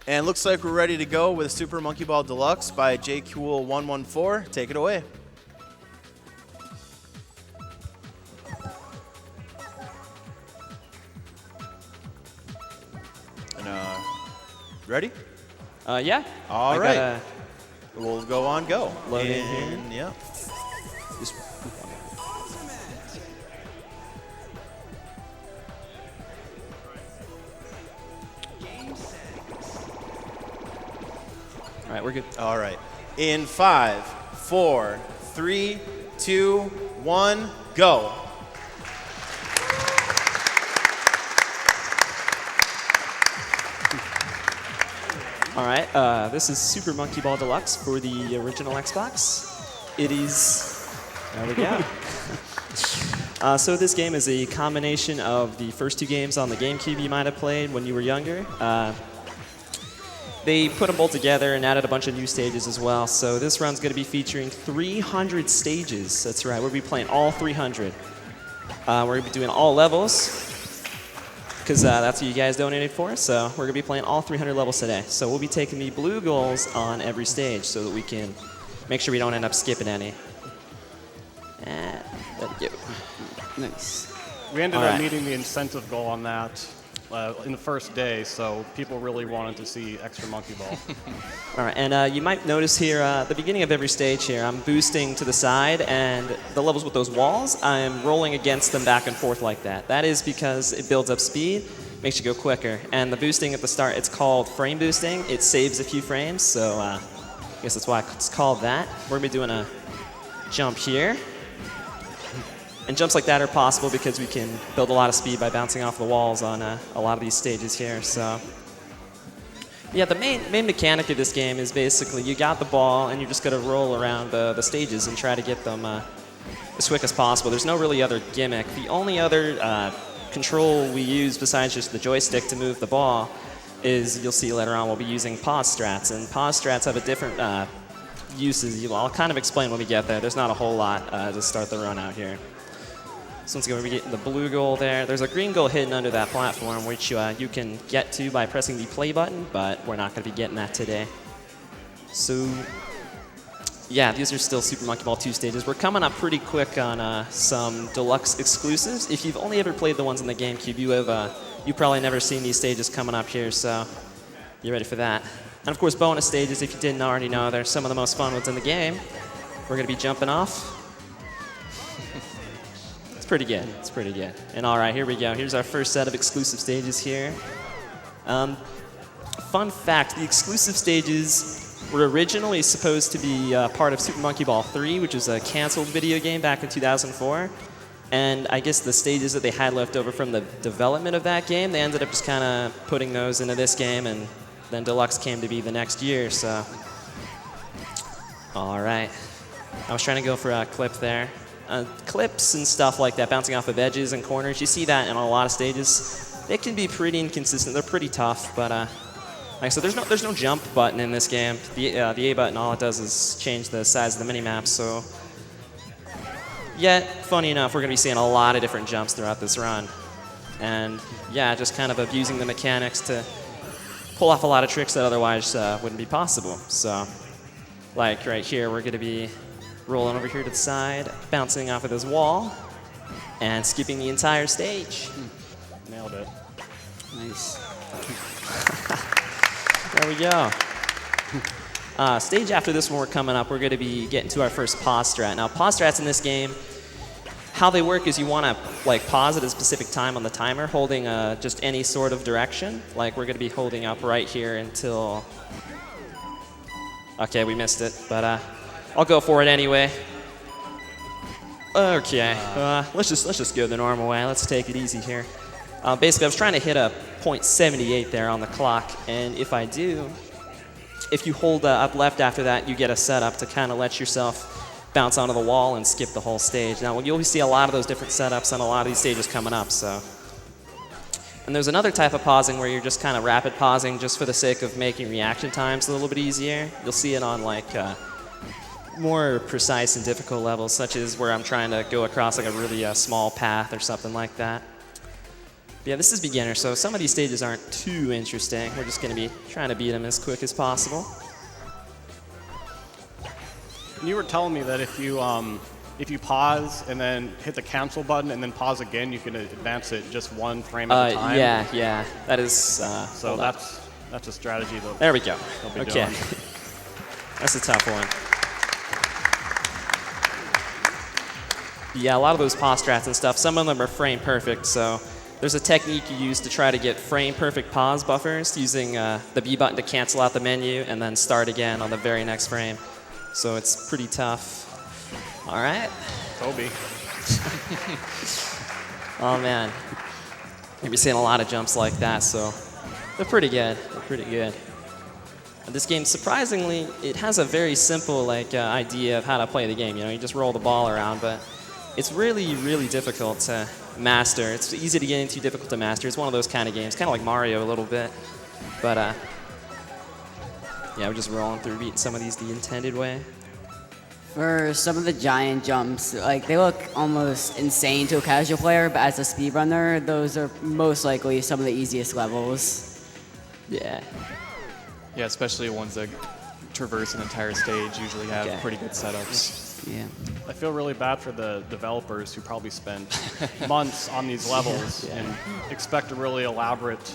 And looks like we're ready to go with Super Monkey Ball Deluxe by Jcool114. Take it away. And, ready? Yeah. All right. We'll go on go. Load in here. Yeah. Just all right, we're good. All right. In 5, 4, 3, 2, 1, go. All right, this is Super Monkey Ball Deluxe for the original Xbox. It is, there we go. So this game is a combination of the first two games on the GameCube you might have played when you were younger. They put them both together and added a bunch of new stages as well. So this run's going to be featuring 300 stages. That's right, we'll be playing all 300. We're going to be doing all levels, because that's what you guys donated for. So we're going to be playing all 300 levels today. So we'll be taking the blue goals on every stage so that we can make sure we don't end up skipping any. And there we go. Nice. We ended up meeting the incentive goal on that in the first day, so people really wanted to see extra monkey ball. All right, and you might notice here at the beginning of every stage here, I'm boosting to the side, and the levels with those walls, I'm rolling against them back and forth like that. That is because it builds up speed, makes you go quicker. And the boosting at the start, it's called frame boosting. It saves a few frames, so I guess that's why it's called that. We're going to be doing a jump here. And jumps like that are possible because we can build a lot of speed by bouncing off the walls on a lot of these stages here. So, yeah, the main mechanic of this game is basically you got the ball and you're just going to roll around the stages and try to get them as quick as possible. There's no really other gimmick. The only other control we use besides just the joystick to move the ball is, you'll see later on, we'll be using pause strats. And pause strats have a different uses. I'll kind of explain when we get there. There's not a whole lot to start the run out here. So once again, we're getting the blue goal there. There's a green goal hidden under that platform, which you can get to by pressing the play button, but we're not going to be getting that today. So, yeah, these are still Super Monkey Ball 2 stages. We're coming up pretty quick on some Deluxe exclusives. If you've only ever played the ones on the GameCube, you've probably never seen these stages coming up here, so you're ready for that. And of course, bonus stages, if you didn't already know, they're some of the most fun ones in the game. We're going to be jumping off. Pretty good. It's pretty good. And all right, here we go. Here's our first set of exclusive stages here. Fun fact, the exclusive stages were originally supposed to be part of Super Monkey Ball 3, which was a canceled video game back in 2004. And I guess the stages that they had left over from the development of that game, they ended up just kind of putting those into this game, and then Deluxe came to be the next year, so. All right. I was trying to go for a clip there. Clips and stuff like that, bouncing off of edges and corners, you see that in a lot of stages. They can be pretty inconsistent. They're pretty tough, but like I said, there's no jump button in this game. The A button, all it does is change the size of the mini-map, so. Yet, funny enough, we're going to be seeing a lot of different jumps throughout this run. And yeah, just kind of abusing the mechanics to pull off a lot of tricks that otherwise wouldn't be possible. So, like right here, we're going to be rolling over here to the side, bouncing off of this wall, and skipping the entire stage. Nailed it. Nice. There we go. Stage after this one we're coming up, we're going to be getting to our first pause strat. Now, pause strats in this game, how they work is you want to pause at a specific time on the timer, holding just any sort of direction. Like we're going to be holding up right here until. Okay, we missed it, but I'll go for it anyway. Okay, let's just go the normal way. Let's take it easy here. Basically, I was trying to hit a .78 there on the clock, and if I do, if you hold up left after that, you get a setup to kind of let yourself bounce onto the wall and skip the whole stage. Now, you'll see a lot of those different setups on a lot of these stages coming up, so. And there's another type of pausing where you're just kind of rapid pausing just for the sake of making reaction times a little bit easier. You'll see it on more precise and difficult levels, such as where I'm trying to go across a really small path or something like that. Yeah, this is beginner, so some of these stages aren't too interesting. We're just going to be trying to beat them as quick as possible. You were telling me that if you pause and then hit the cancel button and then pause again, you can advance it just one frame at a time. Yeah, that is. So that's a strategy. There we go. They'll be Okay, doing. that's a tough one. Yeah, a lot of those pause strats and stuff, some of them are frame perfect, so there's a technique you use to try to get frame perfect pause buffers using the B button to cancel out the menu and then start again on the very next frame. So it's pretty tough. All right. Kobe. Oh man, you'll be seeing a lot of jumps like that, so they're pretty good. They're pretty good. And this game, surprisingly, it has a very simple idea of how to play the game. You know, you just roll the ball around, but it's really, really difficult to master. It's easy to get into, difficult to master. It's one of those kind of games, kind of like Mario a little bit. But yeah, we're just rolling through, beating some of these the intended way. For some of the giant jumps, like they look almost insane to a casual player, but as a speedrunner, those are most likely some of the easiest levels. Yeah. Yeah, especially ones that traverse an entire stage usually have pretty good setups. Yeah. I feel really bad for the developers who probably spend months on these levels and expect a really elaborate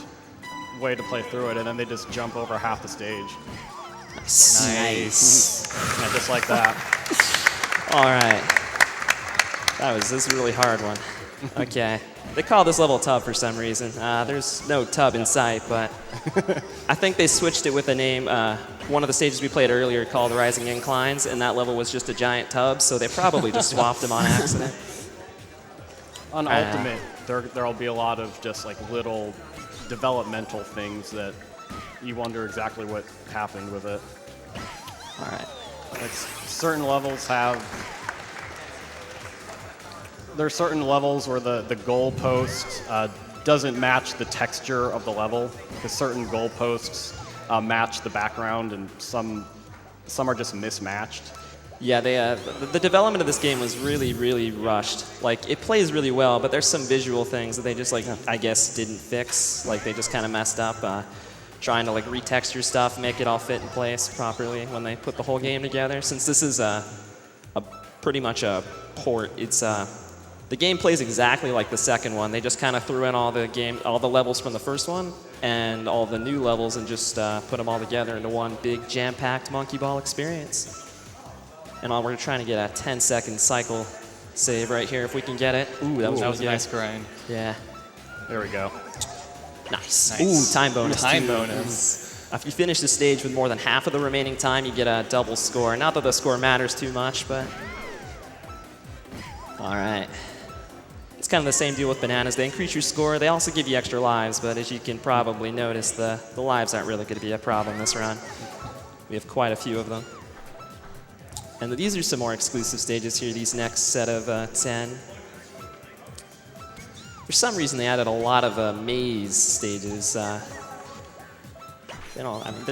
way to play through it, and then they just jump over half the stage. Nice. Yeah, just like that. All right. This is a really hard one. Okay. They call this level Tub for some reason. There's no tub in sight, but I think they switched it with a name. One of the stages we played earlier called Rising Inclines, and that level was just a giant tub, so they probably just swapped them on accident. On Ultimate, there'll be a lot of just like little developmental things that you wonder exactly what happened with it. All right. Like certain levels there are certain levels where the goalpost doesn't match the texture of the level, because certain goalposts match the background and some are just mismatched. Yeah, the development of this game was really, really rushed. Like, it plays really well, but there's some visual things that they just, I guess, didn't fix. Like, they just kind of messed up trying to, retexture stuff, make it all fit in place properly when they put the whole game together. Since this is pretty much a port, the game plays exactly like the second one. They just kind of threw in all the levels from the first one and all the new levels and just put them all together into one big jam-packed monkey ball experience. And we're trying to get a 10-second cycle save right here if we can get it. Ooh, that was a nice grind. Yeah. There we go. Nice. Nice. Ooh, time bonus. Time too. bonus. If you finish the stage with more than half of the remaining time, you get a double score. Not that the score matters too much, but... All right. It's kind of the same deal with bananas. They increase your score. They also give you extra lives, but as you can probably notice, the lives aren't really going to be a problem this run. We have quite a few of them. And these are some more exclusive stages here, these next set of 10. For some reason, they added a lot of maze stages. They're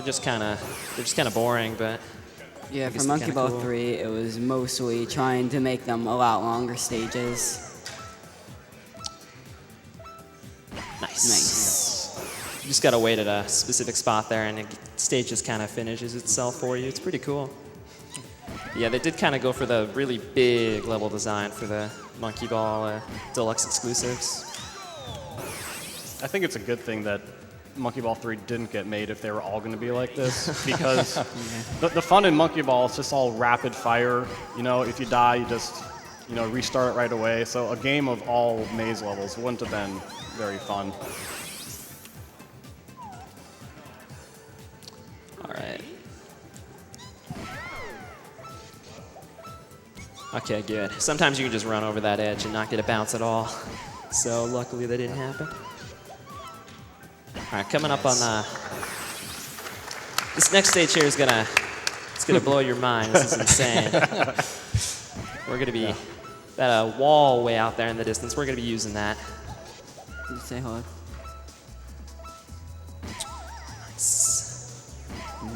just kind of boring, but Yeah, I guess for they're Monkey kinda Ball cool. 3, it was mostly trying to make them a lot longer stages. Nice. You just gotta wait at a specific spot there, and the stage just kind of finishes itself for you. It's pretty cool. Yeah, they did kind of go for the really big level design for the Monkey Ball Deluxe exclusives. I think it's a good thing that Monkey Ball 3 didn't get made if they were all going to be like this, because the fun in Monkey Ball is just all rapid fire. You know, if you die, you just restart it right away. So a game of all maze levels wouldn't have been very fun. All right. Okay, good. Sometimes you can just run over that edge and not get a bounce at all. So luckily that didn't happen. All right, coming up on this next stage here is gonna blow your mind. This is insane. We're gonna be that wall way out there in the distance. We're gonna be using that. Just say hello.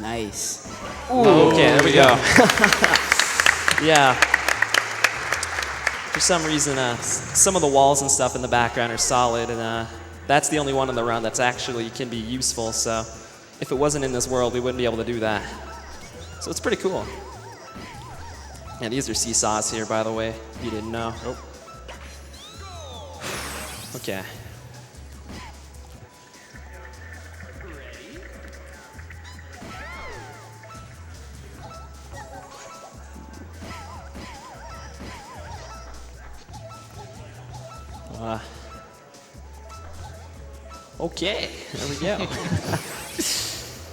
Nice. Ooh, okay, there we go. Yeah. For some reason, some of the walls and stuff in the background are solid, and That's the only one in the run that's actually can be useful, so if it wasn't in this world, we wouldn't be able to do that. So it's pretty cool. And these are seesaws here, by the way, if you didn't know. Oh. Okay. Okay, there we go.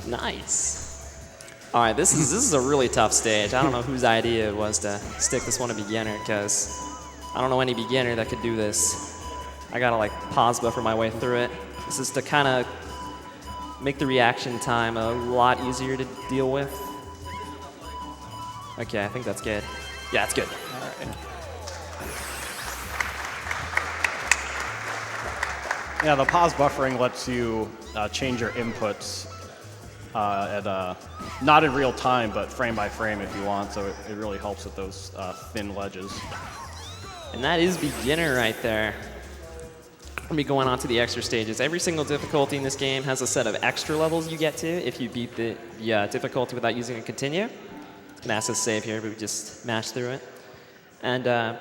Nice. All right, this is a really tough stage. I don't know whose idea it was to stick this one to beginner, because I don't know any beginner that could do this. I gotta like pause buffer my way through it. This is to kind of make the reaction time a lot easier to deal with. Okay, I think that's good. Yeah, it's good. All right. Yeah, the pause buffering lets you change your inputs not in real time, but frame by frame if you want, so it really helps with those thin ledges. And that is beginner right there. We'll be going on to the extra stages. Every single difficulty in this game has a set of extra levels you get to if you beat the difficulty without using a continue. It's gonna ask us to save here, but we just mash through it. And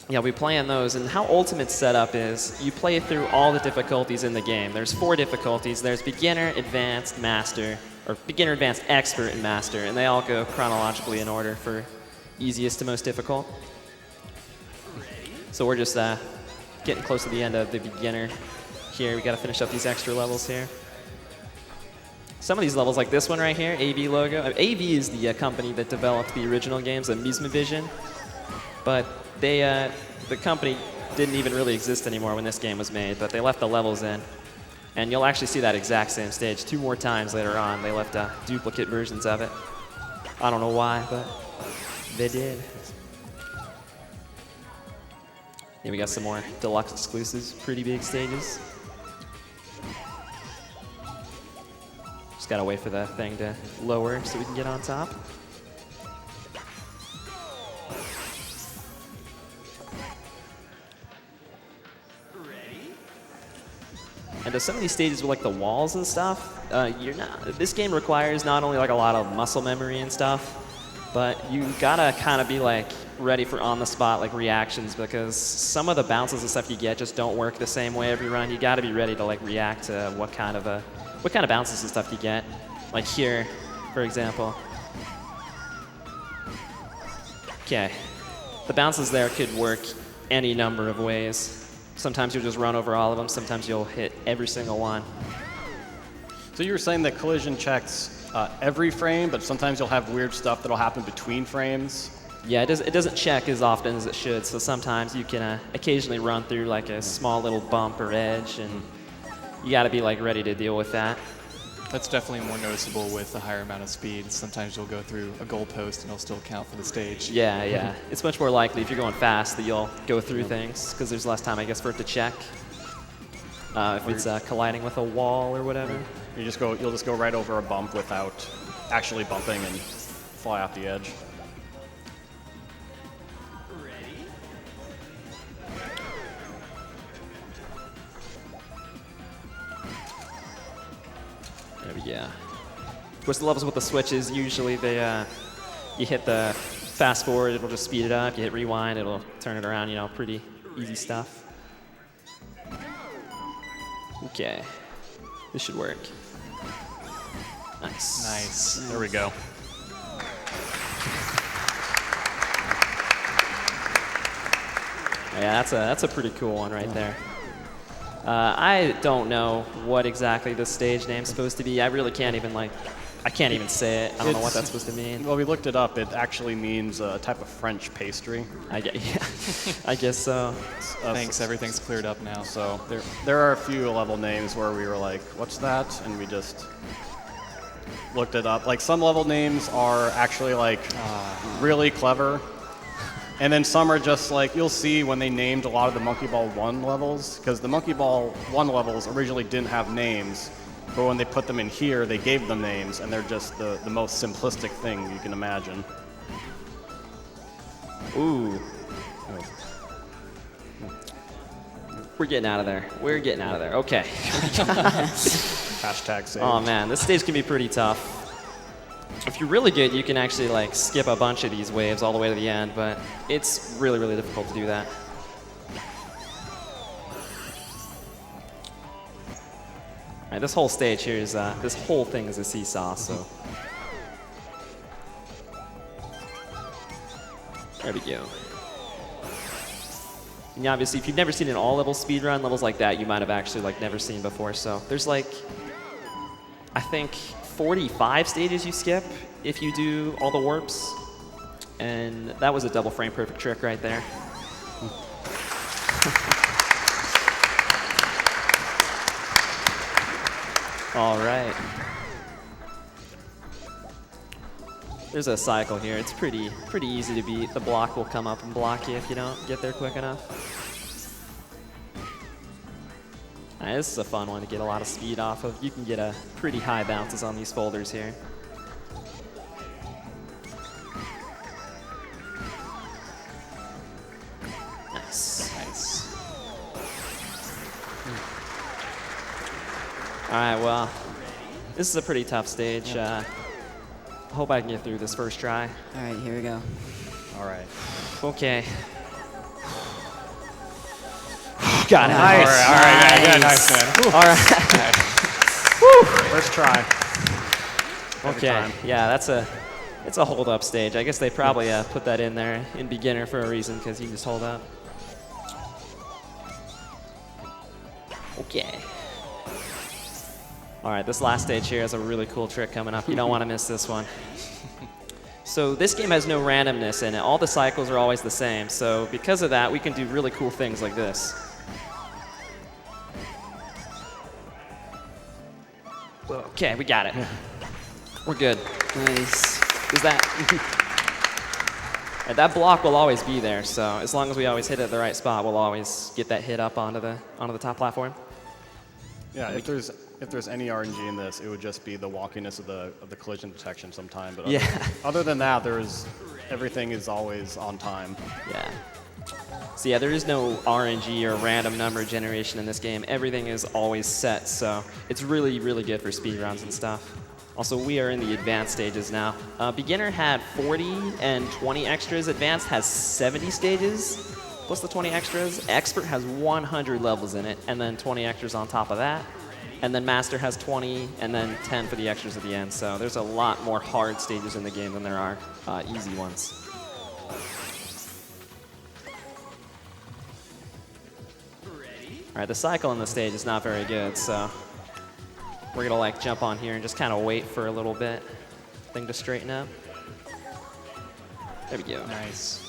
yeah, we play on those, and how Ultimate's set up is you play through all the difficulties in the game. There's 4 difficulties. There's beginner, advanced, master, or beginner, advanced, expert, and master, and they all go chronologically in order for easiest to most difficult. So we're just getting close to the end of the beginner here. We got to finish up these extra levels here. Some of these levels, like this one right here, AV logo. AV is the company that developed the original games, Amusement-Vision, but the company didn't even really exist anymore when this game was made, but they left the levels in. And you'll actually see that exact same stage 2 more times later on. They left duplicate versions of it. I don't know why, but they did. Yeah, we got some more Deluxe exclusives, pretty big stages. Just gotta wait for the thing to lower so we can get on top. And some of these stages with like the walls and stuff, this game requires not only like a lot of muscle memory and stuff, but you gotta kind of be like ready for on-the-spot like reactions, because some of the bounces and stuff you get just don't work the same way every run. You gotta be ready to like react to what kind of bounces and stuff you get. Like here, for example. Okay, the bounces there could work any number of ways. Sometimes you'll just run over all of them. Sometimes you'll hit every single one. So you were saying that collision checks every frame, but sometimes you'll have weird stuff that'll happen between frames. Yeah, it doesn't check as often as it should. So sometimes you can occasionally run through like a small little bump or edge, and you got to be like ready to deal with that. That's definitely more noticeable with a higher amount of speed. Sometimes you'll go through a goalpost and it'll still count for the stage. Yeah, yeah. It's much more likely if you're going fast that you'll go through things, because there's less time, I guess, for it to check. If it's colliding with a wall or whatever. You'll just go right over a bump without actually bumping and fly off the edge. There we go. Of course, the levels with the switches, usually they, you hit the fast forward, it'll just speed it up. You hit rewind, it'll turn it around, pretty easy stuff. Okay, this should work. Nice. Nice. There we go. Yeah, that's a pretty cool one right there. I don't know what exactly the stage name's supposed to be. I really can't even I can't even say it. I don't know what that's supposed to mean. Well, we looked it up. It actually means a type of French pastry. I guess so. Thanks, everything's cleared up now. So there are a few level names where we were like, what's that? And we just looked it up. Like some level names are actually like really clever. And then some are just like, you'll see when they named a lot of the Monkey Ball 1 levels, because the Monkey Ball 1 levels originally didn't have names, but when they put them in here, they gave them names, and they're just the most simplistic thing you can imagine. Ooh. We're getting out of there. We're getting out of there. Okay. Hashtag save. Oh man, this stage can be pretty tough. If you're really good, you can actually like skip a bunch of these waves all the way to the end, but it's really, really difficult to do that. All right, this whole stage here is, this whole thing is a seesaw, so. There we go. And obviously, if you've never seen an all-level speedrun, levels like that you might have actually like never seen before, so there's like, I think 45 stages you skip if you do all the warps. And that was a double frame perfect trick right there. All right. There's a cycle here. It's pretty easy to beat. The block will come up and block you if you don't get there quick enough. Right, this is a fun one to get a lot of speed off of. You can get a pretty high bounces on these folders here. Nice. Nice. All right, well, this is a pretty tough stage. I hope I can get through this first try. All right, here we go. All right. Okay. Got it. Nice. All right, yeah, Nice. nice, man. All right. First try. Every Okay. time. Yeah, it's a hold up stage. I guess they probably put that in there in beginner for a reason because you can just hold up. Okay. All right, this last stage here has a really cool trick coming up. You don't want to miss this one. So this game has no randomness in it. All the cycles are always the same. So because of that, we can do really cool things like this. Okay, we got it. We're good. Nice. Is that? And that block will always be there. So as long as we always hit it at the right spot, we'll always get that hit up onto the top platform. Yeah, if there's any RNG in this, it would just be the wonkiness of the collision detection sometime. But other than that, everything is always on time. Yeah. So yeah, there is no RNG or random number generation in this game. Everything is always set, so it's really, really good for speedruns and stuff. Also, we are in the advanced stages now. Beginner had 40 and 20 extras. Advanced has 70 stages, plus the 20 extras. Expert has 100 levels in it, and then 20 extras on top of that. And then Master has 20, and then 10 for the extras at the end. So there's a lot more hard stages in the game than there are easy ones. All right, the cycle on the stage is not very good, so we're gonna like jump on here and just kind of wait for a little bit, thing to straighten up. There we go. Nice.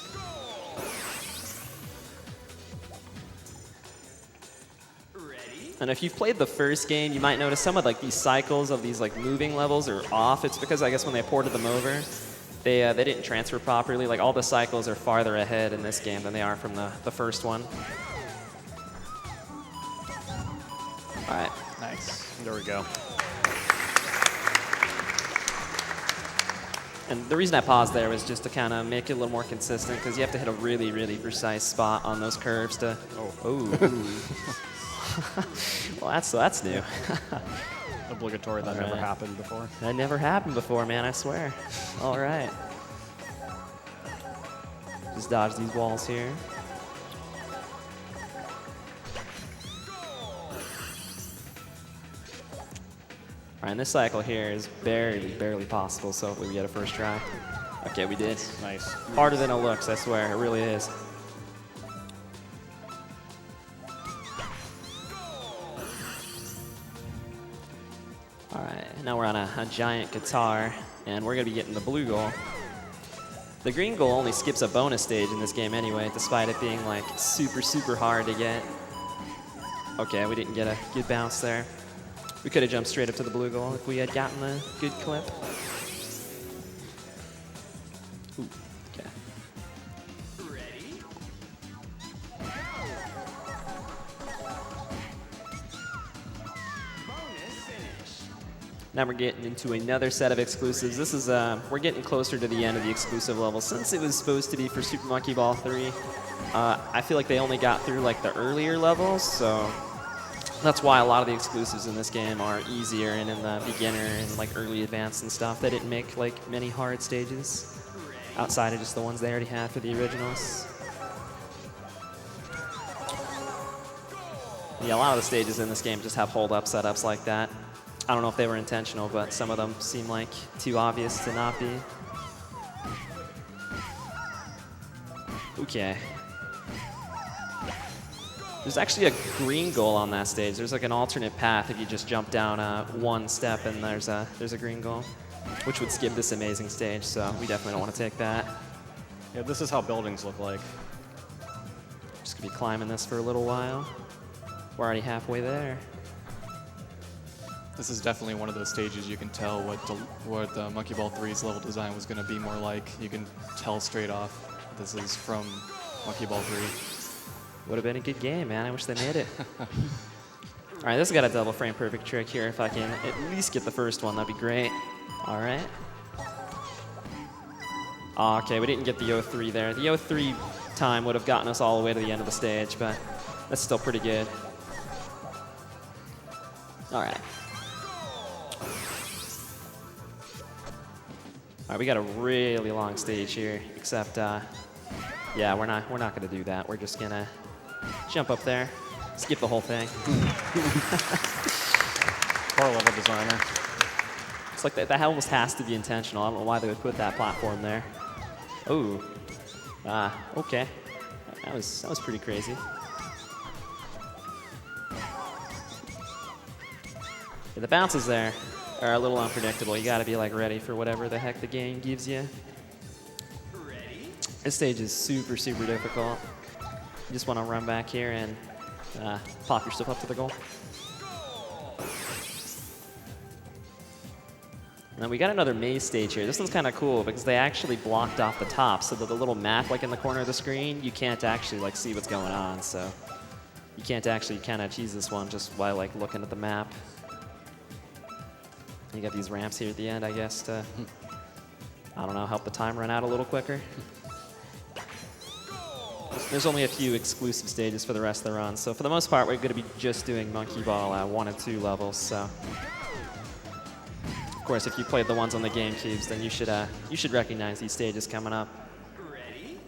And if you've played the first game, you might notice some of like these cycles of these like moving levels are off. It's because I guess when they ported them over, they didn't transfer properly. Like all the cycles are farther ahead in this game than they are from the first one. All right. Nice. There we go. And the reason I paused there was just to kind of make it a little more consistent because you have to hit a really, really precise spot on those curves to. Oh. Well, that's new. Obligatory. That never happened before. That never happened before, man. I swear. All right. Just dodge these walls here. All right, and this cycle here is barely possible, so hopefully we get a first try. Okay, we did. Nice. Harder than it looks, I swear, it really is. All right, now we're on a giant guitar, and we're gonna be getting the blue goal. The green goal only skips a bonus stage in this game anyway, despite it being like super hard to get. Okay, we didn't get a good bounce there. We could have jumped straight up to the blue goal if we had gotten a good clip. Ooh, okay. Ready? Bonus finish. Now we're getting into another set of exclusives. This is, we're getting closer to the end of the exclusive level. Since it was supposed to be for Super Monkey Ball 3, I feel like they only got through like the earlier levels, so that's why a lot of the exclusives in this game are easier, and in the beginner and like early advanced and stuff, they didn't make like many hard stages outside of just the ones they already had for the originals. Yeah, a lot of the stages in this game just have hold-up setups like that. I don't know if they were intentional, but some of them seem like too obvious to not be. Okay. There's actually a green goal on that stage. There's like an alternate path if you just jump down one step, and there's a green goal, which would skip this amazing stage, so we definitely don't want to take that. Yeah, this is how buildings look like. Just gonna be climbing this for a little while. We're already halfway there. This is definitely one of those stages you can tell what the Monkey Ball 3's level design was going to be more like. You can tell straight off this is from Monkey Ball 3. Would have been a good game, man. I wish they made it. All right, this has got a double frame perfect trick here. If I can at least get the first one, that'd be great. All right. Okay, we didn't get the 03 there. The 03 time would have gotten us all the way to the end of the stage, but that's still pretty good. All right. All right, we got a really long stage here, except, yeah, we're not gonna do that. We're just gonna jump up there, skip the whole thing. Poor level designer. It's like that almost has to be intentional. I don't know why they would put that platform there. Oh, okay. That was pretty crazy. Yeah, the bounces there are a little unpredictable. You got to be like ready for whatever the heck the game gives you. This stage is super, super difficult. You just want to run back here and pop yourself up to the goal. And then we got another maze stage here. This one's kind of cool because they actually blocked off the top, so that the little map like in the corner of the screen, you can't actually like see what's going on. So you can't actually kind of cheese this one just by like looking at the map. You got these ramps here at the end, I guess, to, I don't know, help the time run out a little quicker. There's only a few exclusive stages for the rest of the run, so for the most part, we're going to be just doing Monkey Ball 1 and 2 levels. So, of course, if you played the ones on the GameCubes, then you should recognize these stages coming up. Ready?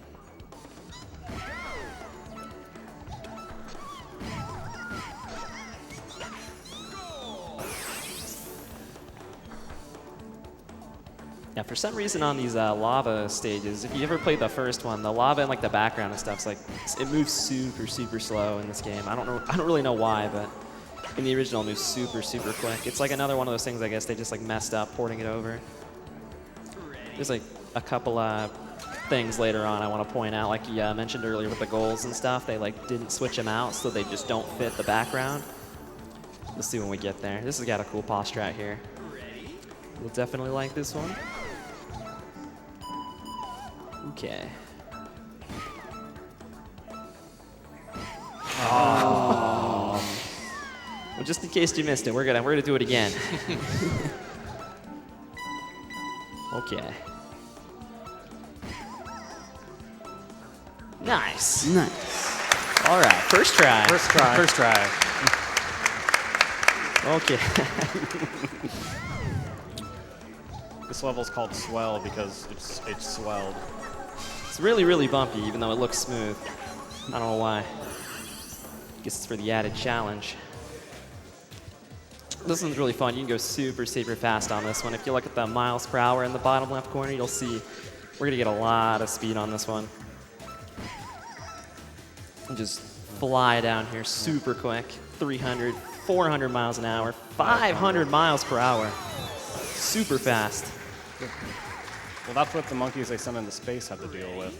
Yeah, for some reason on these lava stages, if you ever played the first one, the lava and like the background and stuff's like, it moves super, super slow in this game. I don't really know why, but in the original it moves super, super quick. It's like another one of those things, I guess they just like messed up porting it over. There's like a couple things later on I want to point out, like you mentioned earlier with the goals and stuff, they like didn't switch them out so they just don't fit the background. We'll see when we get there. This has got a cool posture out here. We'll definitely like this one. Okay. Oh. Well, just in case you missed it, we're gonna do it again. Okay. Nice. Nice. All right, first try. First try. First try. Okay. This level's called Swell because it's swelled. It's really, really bumpy, even though it looks smooth. I don't know why. Guess it's for the added challenge. This one's really fun. You can go super, super fast on this one. If you look at the miles per hour in the bottom left corner, you'll see we're gonna get a lot of speed on this one. And just fly down here super quick. 300, 400 miles an hour, 500 miles per hour. Super fast. Well, that's what the monkeys they sent into space have to deal with.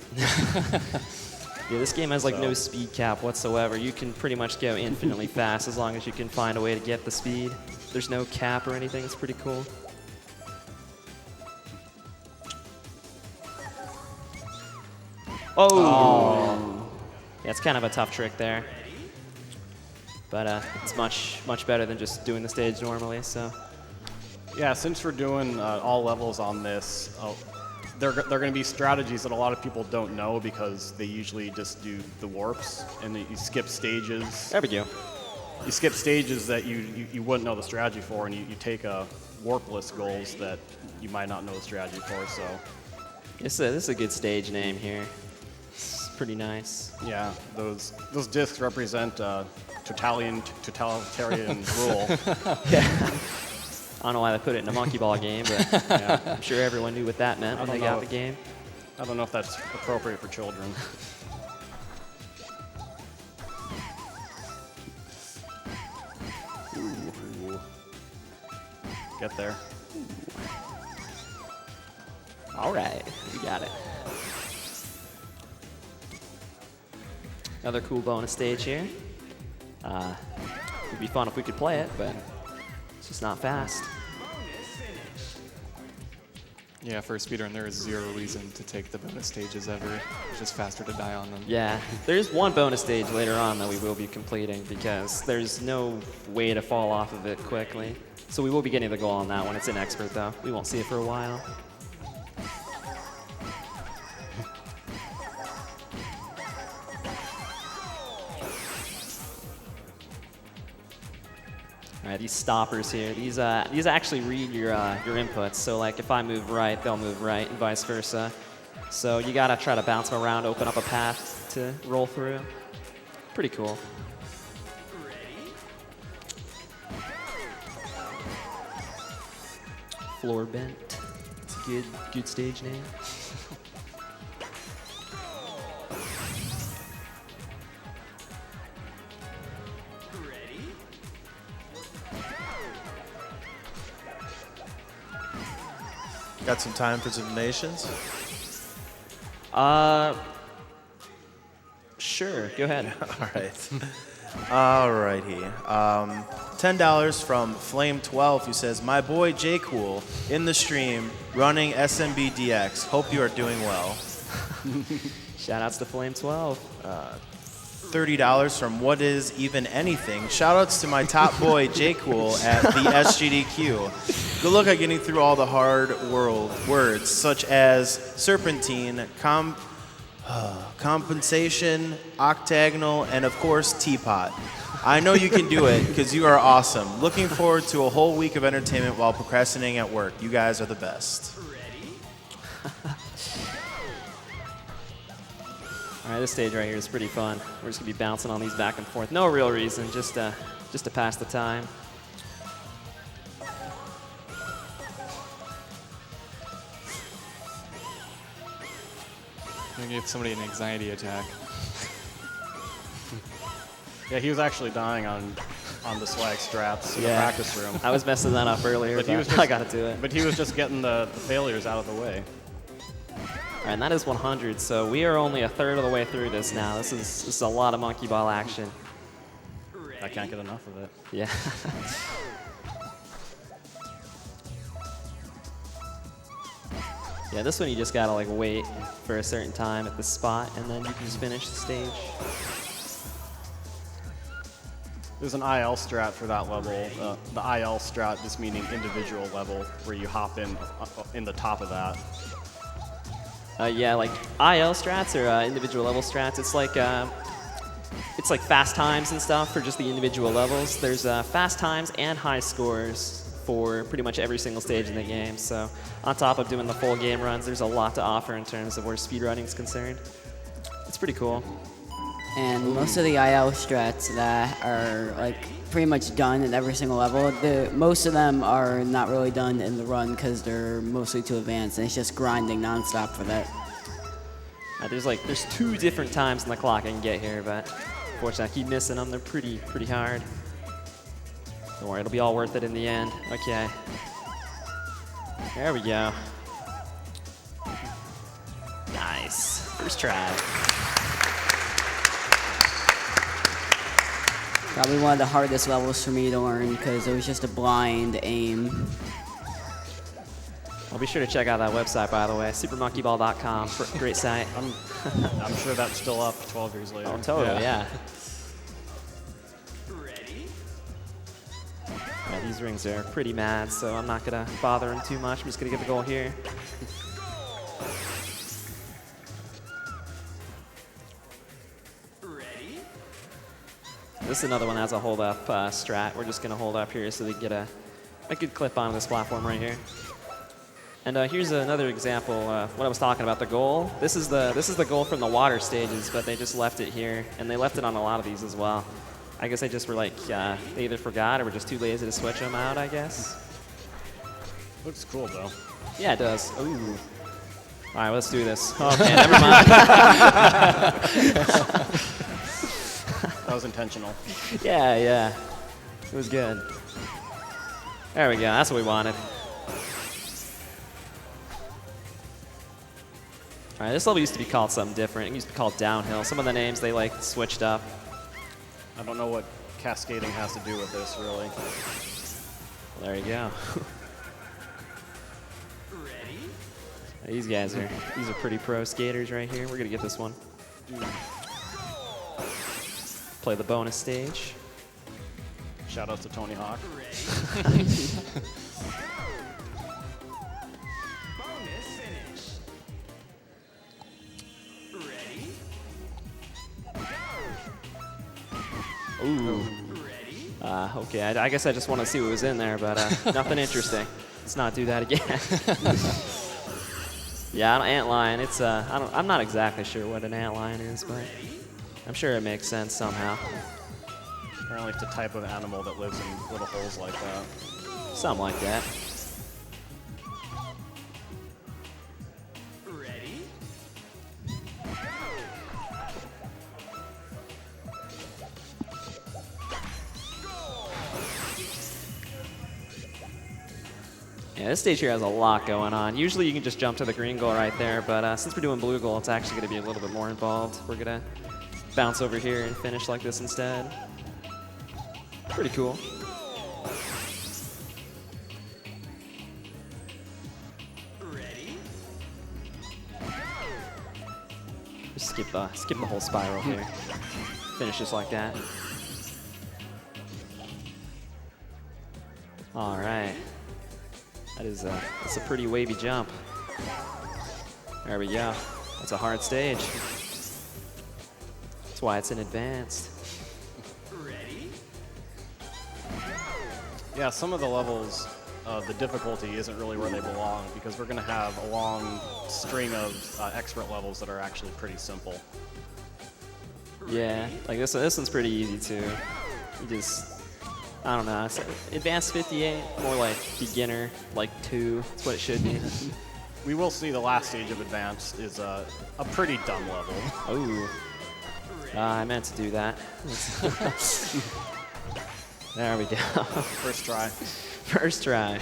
Yeah, this game has like no speed cap whatsoever. You can pretty much go infinitely fast as long as you can find a way to get the speed. There's no cap or anything. It's pretty cool. Oh! Yeah, it's kind of a tough trick there. But it's much, much better than just doing the stage normally, so. Yeah, since we're doing all levels on this, they're going to be strategies that a lot of people don't know because they usually just do the warps and you skip stages. There we go. You skip stages that you wouldn't know the strategy for, and you take warpless goals that you might not know the strategy for. So This is a good stage name here. It's pretty nice. yeah, those discs represent totalitarian rule. I don't know why they put it in a monkey ball game, but Yeah. I'm sure everyone knew what that meant when they got the game. I don't know if that's appropriate for children. Ooh. Get there. All right, you got it. Another cool bonus stage here. It'd be fun if we could play it, but it's just not fast. Yeah, for a speedrun, there is zero reason to take the bonus stages ever. It's just faster to die on them. Yeah, there's one bonus stage later on that we will be completing because there's no way to fall off of it quickly. So we will be getting the goal on that one. It's an expert though. We won't see it for a while. All right, these stoppers here, these actually read your inputs. So like if I move right, they'll move right, and vice versa. So you gotta try to bounce them around, open up a path to roll through. Pretty cool. Floor bent. It's a good stage name. Got some time for some donations? Sure, go ahead. All right. All righty. $10 from Flame12 who says, my boy Jcool in the stream running SMBDX. Hope you are doing well. Shout outs to Flame12. $30 from What Is Even Anything. Shout outs to my top boy Jcool at the SGDQ. Good luck at getting through all the hard words such as serpentine, compensation, octagonal, and of course teapot. I know you can do it because you are awesome. Looking forward to a whole week of entertainment while procrastinating at work. You guys are the best. All right, this stage right here is pretty fun. We're just gonna be bouncing on these back and forth. No real reason, just to pass the time. I'm gonna give somebody an anxiety attack. Yeah, he was actually dying on the swag strats in the Yeah. practice room. I was messing that up earlier, but he was I gotta do it. But he was just getting the failures out of the way. All right, and that is 100, so we are only a third of the way through this now. This is a lot of monkey ball action. I can't get enough of it. Yeah. Yeah, this one you just gotta like wait for a certain time at the spot, and then you can just finish the stage. There's an IL strat for that level. The IL strat just meaning individual level, where you hop in the top of that. Yeah, like IL strats or individual level strats. It's like fast times and stuff for just the individual levels. There's fast times and high scores for pretty much every single stage in the game. So on top of doing the full game runs, there's a lot to offer in terms of where speedrunning is concerned. It's pretty cool. And most of the IL strats that are like pretty much done at every single level, most of them are not really done in the run because they're mostly too advanced, and it's just grinding nonstop for that. There's 2 different times in the clock I can get here, but unfortunately I keep missing them. They're pretty hard. Don't worry, it'll be all worth it in the end. Okay. There we go. Nice. First try. Probably one of the hardest levels for me to learn because it was just a blind aim. I'll be sure to check out that website, by the way, supermonkeyball.com. Great site. I'm sure that's still up 12 years later. Oh, totally, yeah. Ready? Yeah, These rings are pretty mad, so I'm not gonna bother them too much. I'm just gonna get the goal here. Ready? This is another one that has a hold up strat. We're just gonna hold up here so we can get a good clip on this platform right here. And here's another example of what I was talking about, the goal. This is the goal from the water stages, but they just left it here, and they left it on a lot of these as well. I guess they just were like, they either forgot or were just too lazy to switch them out, I guess. Looks cool, though. Yeah, it does. Ooh. All right, let's do this. Okay, never mind. That was intentional. Yeah. It was good. There we go. That's what we wanted. All right, this level used to be called something different. It used to be called Downhill. Some of the names they like switched up. I don't know what cascading has to do with this, really. Well, there you go. Ready? These are pretty pro skaters right here. We're gonna get this one. Play the bonus stage. Shout out to Tony Hawk. Ready? Bonus finish. Ready? Ooh. Ready? Okay, I guess I just want to see what was in there, but nothing interesting. Let's not do that again. Yeah, antlion. It's I'm not exactly sure what an antlion is, but I'm sure it makes sense somehow. Apparently it's a type of animal that lives in little holes like that. Something like that. Ready? Yeah, this stage here has a lot going on. Usually you can just jump to the green goal right there, but since we're doing blue goal, it's actually going to be a little bit more involved. We're going to bounce over here and finish like this instead. Pretty cool. Ready? Just skip the whole spiral here. Finish just like that. All right. That's a pretty wavy jump. There we go. That's a hard stage. That's why it's in advanced. Ready? Yeah, some of the levels, the difficulty isn't really where they belong because we're going to have a long string of expert levels that are actually pretty simple. Yeah, like this one's pretty easy too. You just, I don't know, it's advanced 58, more like beginner, like 2. That's what it should be. We will see the last stage of advanced is a pretty dumb level. Ooh. I meant to do that. There we go. First try. First try.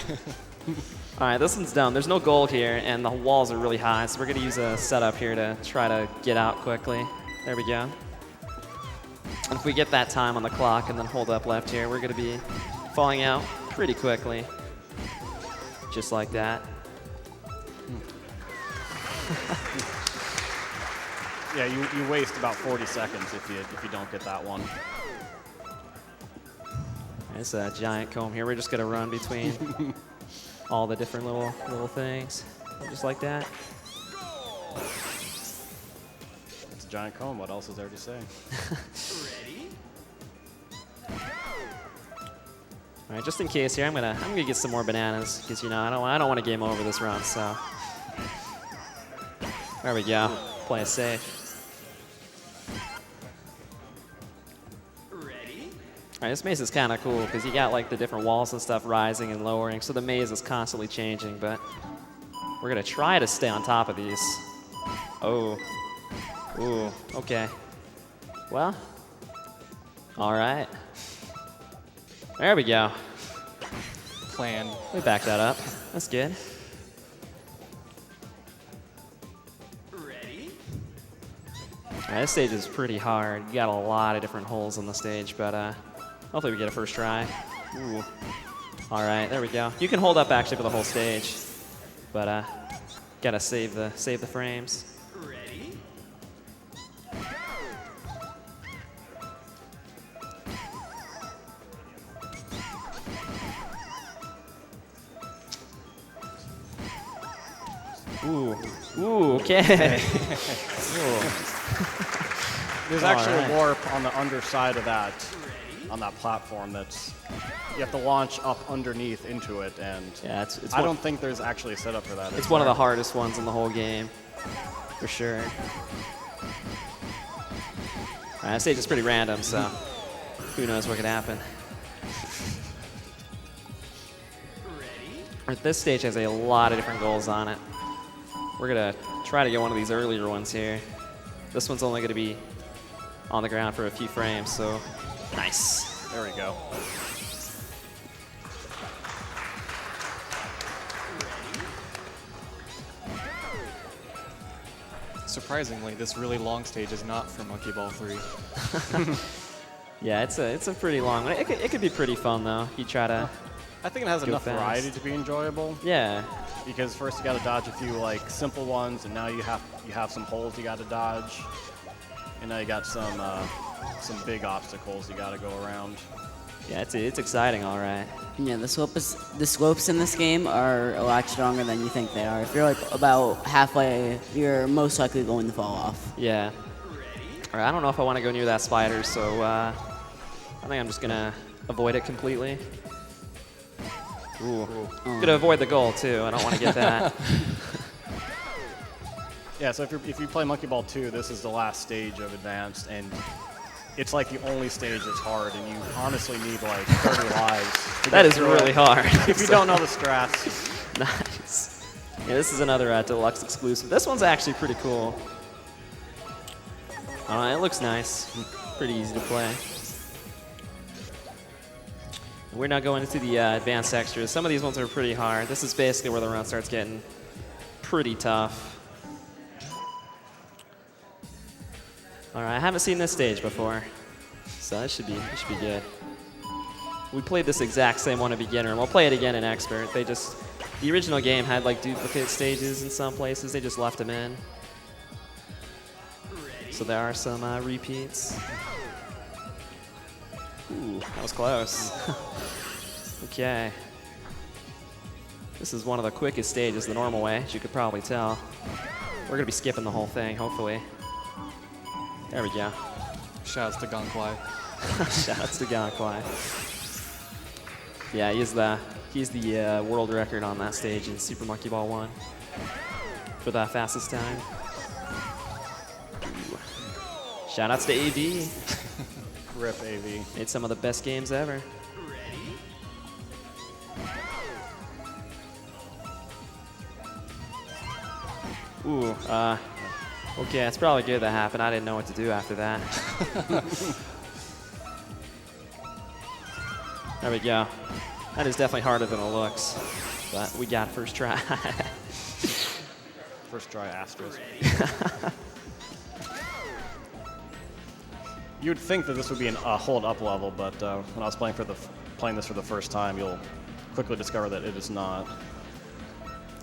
All right, this one's done. There's no goal here, and the walls are really high, so we're going to use a setup here to try to get out quickly. There we go. And if we get that time on the clock and then hold up left here, we're going to be falling out pretty quickly. Just like that. Yeah, you waste about 40 seconds if you don't get that one. It's a giant comb here. We're just going to run between all the different little things. Just like that. It's a giant comb. What else is there to say? Ready? All right, just in case here, I'm gonna get some more bananas because I don't want to game over this run. So there we go. Play it safe. Ready? All right, this maze is kind of cool because you got like the different walls and stuff rising and lowering, so the maze is constantly changing. But we're gonna try to stay on top of these. Oh, ooh, okay. Well, all right. There we go. Planned. We backed that up. That's good. Ready? All right, this stage is pretty hard. You got a lot of different holes on the stage, but hopefully we get a first try. Ooh. All right, there we go. You can hold up actually for the whole stage, but gotta save the frames. Ready? Ooh. Ooh, okay. There's actually a warp on the underside of that, on that platform that's, you have to launch up underneath into it, and Yeah, it's I don't think there's actually a setup for that. It's one of the hardest ones in the whole game, for sure. That stage is pretty random, so who knows what could happen. This stage has a lot of different goals on it. We're gonna try to get one of these earlier ones here. This one's only gonna be on the ground for a few frames, so nice. There we go. Surprisingly, this really long stage is not for Monkey Ball 3. Yeah, it's a pretty long one. It could be pretty fun though. You try to, I think it has Go enough fast. variety to be enjoyable, yeah. because first you got to dodge a few like simple ones, and now you have some holes you got to dodge, and now you got some big obstacles you got to go around. Yeah, it's exciting, all right. Yeah, the slopes in this game are a lot stronger than you think they are. If you're like about halfway, you're most likely going to fall off. Yeah. All right, I don't know if I want to go near that spider, so I think I'm just gonna avoid it completely. Ooh. Gonna avoid the goal too. I don't want to get that. Yeah, so if you play Monkey Ball 2, this is the last stage of Advanced, and it's like the only stage that's hard, and you honestly need like 30 lives. To That get is through really it. hard. If you don't know the strats. Nice. Yeah, this is another Deluxe exclusive. This one's actually pretty cool. It looks nice. Pretty easy to play. We're now going into the advanced extras. Some of these ones are pretty hard. This is basically where the run starts getting pretty tough. All right, I haven't seen this stage before, so it should be good. We played this exact same one at beginner, and we'll play it again in expert. The original game had like duplicate stages in some places. They just left them in. So there are some repeats. Ooh, that was close. Okay. This is one of the quickest stages the normal way, as you could probably tell. We're gonna be skipping the whole thing, hopefully. There we go. Shouts to Gonkwai. Shouts to Gonkwai. Yeah, he's the world record on that stage in Super Monkey Ball 1 for the fastest time. Ooh. Shoutouts to AV. Rip AV. Made some of the best games ever. Ooh, okay, it's probably good that happened. I didn't know what to do after that. There we go. That is definitely harder than it looks, but we got first try. First try asterisk. You'd think that this would be a hold up level, but when I was playing this for the first time, you'll quickly discover that it is not.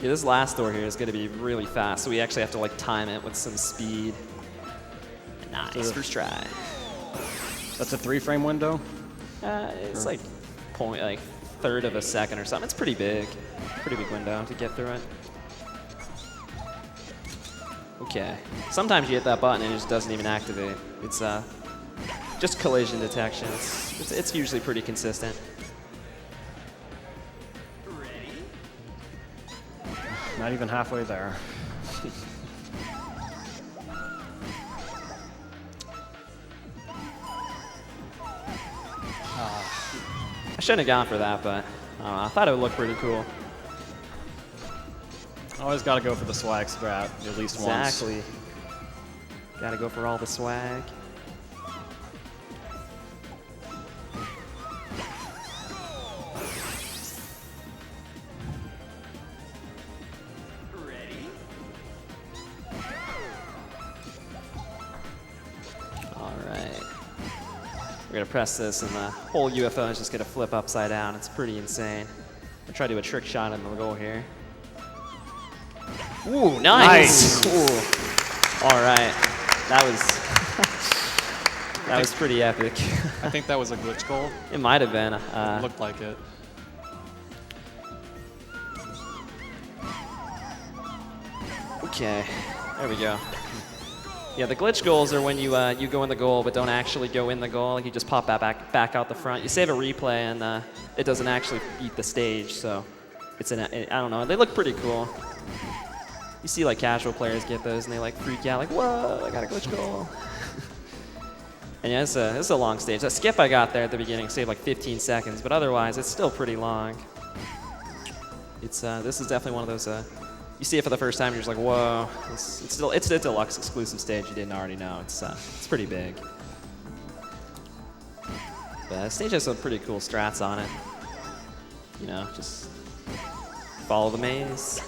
Yeah, this last door here is going to be really fast, so we actually have to like time it with some speed. Nice, first try. That's a 3-frame window? It's like third of a second or something. It's pretty big window to get through it. Okay. Sometimes you hit that button and it just doesn't even activate. It's just collision detection. It's usually pretty consistent. Not even halfway there. I shouldn't have gone for that, but I thought it would look pretty cool. Always got to go for the swag strat at least once. Exactly. Gotta go for all the swag. We're gonna press this and the whole UFO is just gonna flip upside down. It's pretty insane. We'll try to do a trick shot and we'll go here. Ooh, nice! Ooh. All right, that was pretty epic. I think that was a glitch goal. It might have been. It looked like it. Okay, there we go. Yeah, the glitch goals are when you you go in the goal but don't actually go in the goal. Like you just pop that back out the front. You save a replay and it doesn't actually beat the stage. So it's I don't know. They look pretty cool. You see like casual players get those and they like freak out like, whoa, I got a glitch goal. And yeah, this is a long stage. That skip I got there at the beginning saved like 15 seconds, but otherwise it's still pretty long. It's this is definitely one of those. You see it for the first time, you're just like, whoa! It's a deluxe exclusive stage you didn't already know. It's pretty big. But the stage has some pretty cool strats on it. You know, just follow the maze.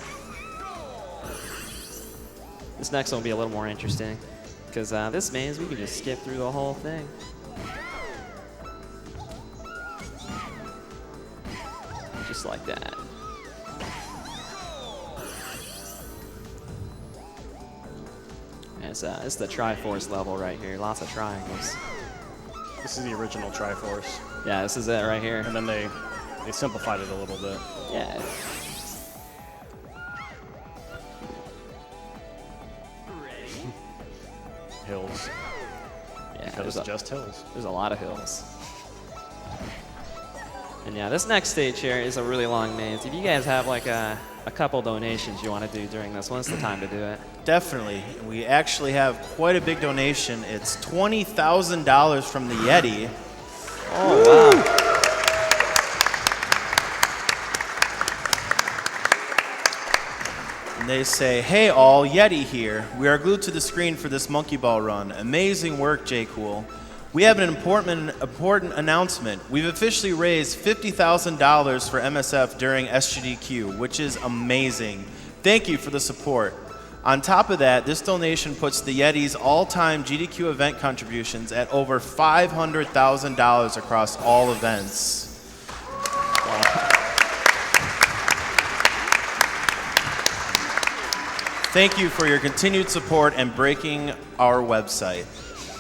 This next one will be a little more interesting because this maze we can just skip through the whole thing. Just like that. It's the Triforce level right here. Lots of triangles. This is the original Triforce. Yeah, this is it right here. And then they simplified it a little bit. Yeah. Ready? Hills. Yeah, Because it's just hills. there's a lot of hills. And yeah, this next stage here is a really long maze. If you guys have like a couple donations you want to do during this one, it's the time to do it. Definitely. We actually have quite a big donation. It's $20,000 from the Yeti. Oh, wow. And they say, hey all, Yeti here. We are glued to the screen for this monkey ball run. Amazing work, Jcool. We have an important announcement. We've officially raised $50,000 for MSF during SGDQ, which is amazing. Thank you for the support. On top of that, this donation puts the Yeti's all-time GDQ event contributions at over $500,000 across all events. Thank you for your continued support and breaking our website.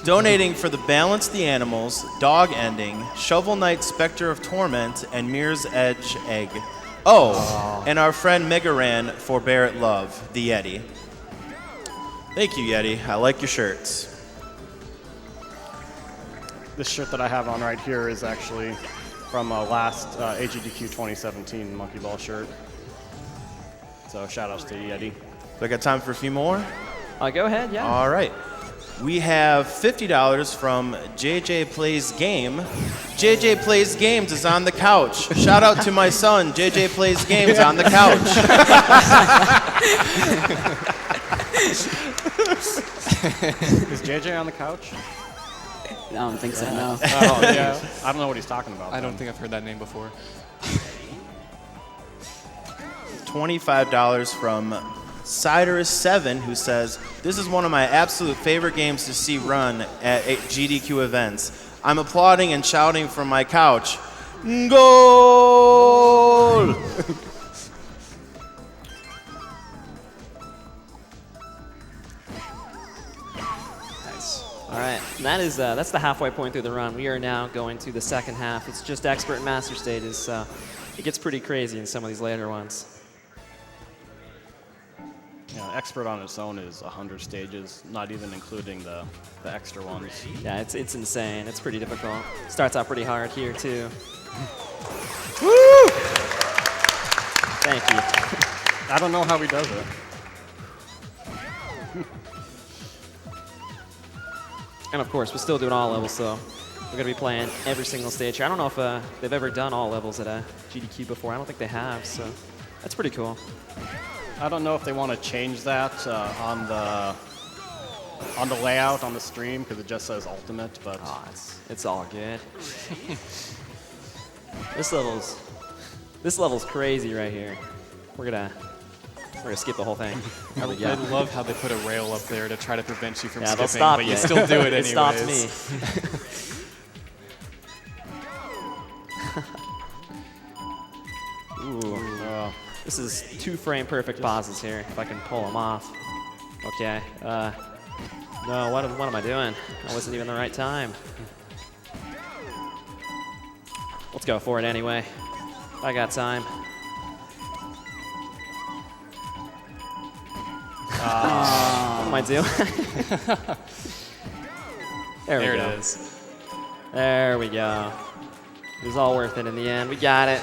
Donating for the Balance the Animals, Dog Ending, Shovel Knight Spectre of Torment, and Mirror's Edge Egg. Oh, and our friend Megaran for Barrett Love, the Yeti. Thank you, Yeti. I like your shirts. This shirt that I have on right here is actually from last AGDQ 2017 Monkey Ball shirt. So shout outs to Yeti. Do I got time for a few more? Go ahead, yeah. All right. We have $50 from JJ Plays Game. JJ Plays Games is on the couch. Shout out to my son, JJ Plays Games on the couch. Is JJ on the couch? I don't think so, no. Oh, yeah. I don't know what he's talking about. I don't then. think I've heard that name before. $25 from Ciderus7, who says, this is one of my absolute favorite games to see run at GDQ events. I'm applauding and shouting from my couch. Goal! Nice. All right, and that's the halfway point through the run. We are now going to the second half. It's just expert and master stages, so it gets pretty crazy in some of these later ones. Yeah, expert on its own is 100 stages, not even including the extra ones. Yeah, it's insane. It's pretty difficult. Starts out pretty hard here too. Woo! Thank you. I don't know how he does it. And of course, we're still doing all levels, so we're gonna be playing every single stage here. I don't know if they've ever done all levels at a GDQ before. I don't think they have, so that's pretty cool. I don't know if they want to change that on the layout on the stream because it just says ultimate, but Oh, it's all good. This level's crazy right here. We're gonna skip the whole thing. There we go. I love how they put a rail up there to try to prevent you from Yeah, they'll skipping, stop but you. you still do it It anyways. stopped me. Ooh. This is 2 frame perfect pauses here, if I can pull them off. Okay. No, what am I doing? That wasn't even the right time. Let's go for it anyway. I got time. am I doing? There we There go. it is. There we go. It was all worth it in the end. We got it.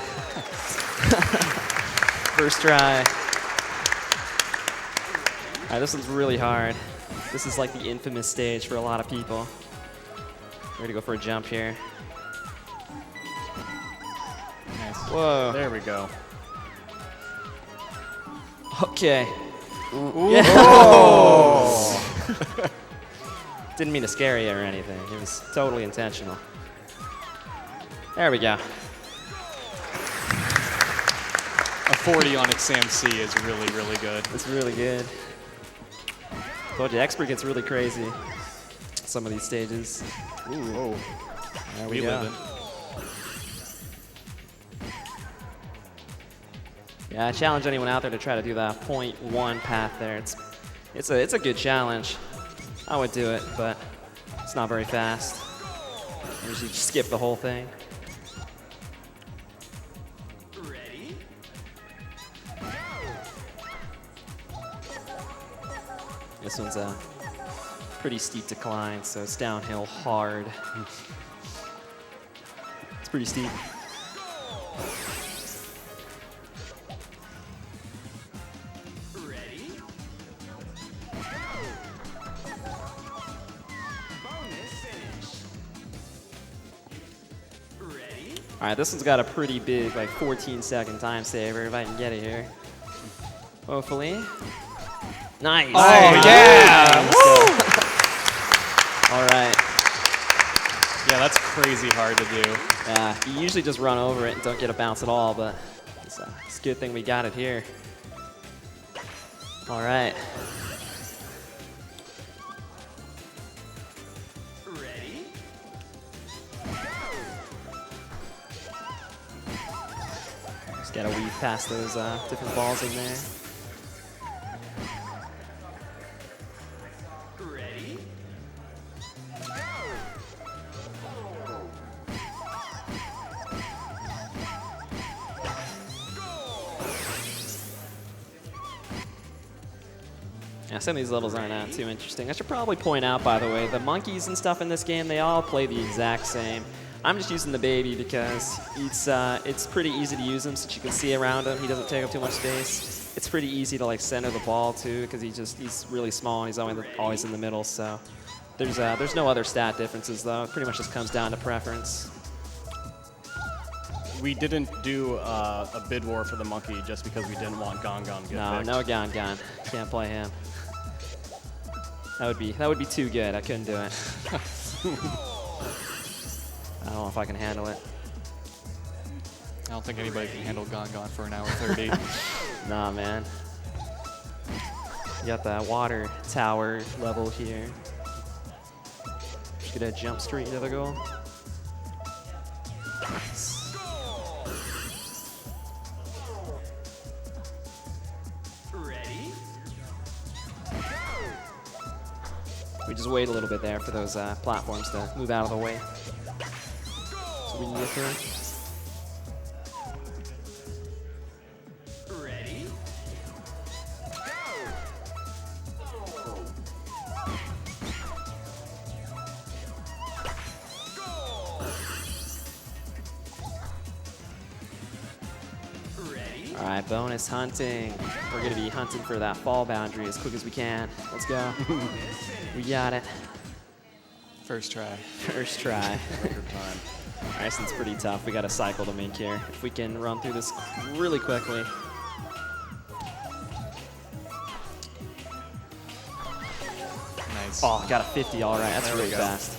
First try. All right, this one's really hard. This is like the infamous stage for a lot of people. Ready to go for a jump here. Nice. Whoa. There we go. Okay. Yeah. Didn't mean to scare you or anything. It was totally intentional. There we go. A 40 on XAMC is really, really good. It's really good. Told you, expert gets really crazy. Some of these stages. Ooh. Whoa. There We we go. live it. Yeah, I challenge anyone out there to try to do the 0.1 path there. It's a good challenge. I would do it, but it's not very fast. I usually just skip the whole thing. Ready? This one's a pretty steep decline, so it's downhill hard. It's pretty steep. Ready? Bonus finish. Ready? All right, this one's got a pretty big, like 14-second time saver, if I can get it here. Hopefully. Nice. Oh, yeah! All right. Yeah, that's crazy hard to do. Yeah, you usually just run over it and don't get a bounce at all, but it's a good thing we got it here. All right. Ready? Just gotta weave past those different balls in there. Ready? Yeah, some of these levels aren't too interesting. I should probably point out, by the way, the monkeys and stuff in this game, they all play the exact same. I'm just using the baby because it's pretty easy to use him since you can see around him. He doesn't take up too much space. It's pretty easy to like center the ball too because he's really small and he's always in the middle. So there's no other stat differences though. It pretty much just comes down to preference. We didn't do a bid war for the monkey just because we didn't want Gon Gon to get picked. No Gon Gon. Can't play him. That would be too good. I couldn't do it. I don't know if I can handle it. I don't think anybody can handle Gon Gon for an hour 30. Nah, man. You got that water tower level here. Just gonna jump straight into the goal. Ready? We just wait a little bit there for those platforms to move out of the way. So we can get through. Ready? Ready? All right, bonus hunting. We're gonna be hunting for that fall boundary as quick as we can. Let's go. We got it. First try. First try. Record time. All right, this one's pretty tough. We got a cycle to make here. If we can run through this really quickly. Nice. Oh, got a 50, all right. That's There we really go. fast.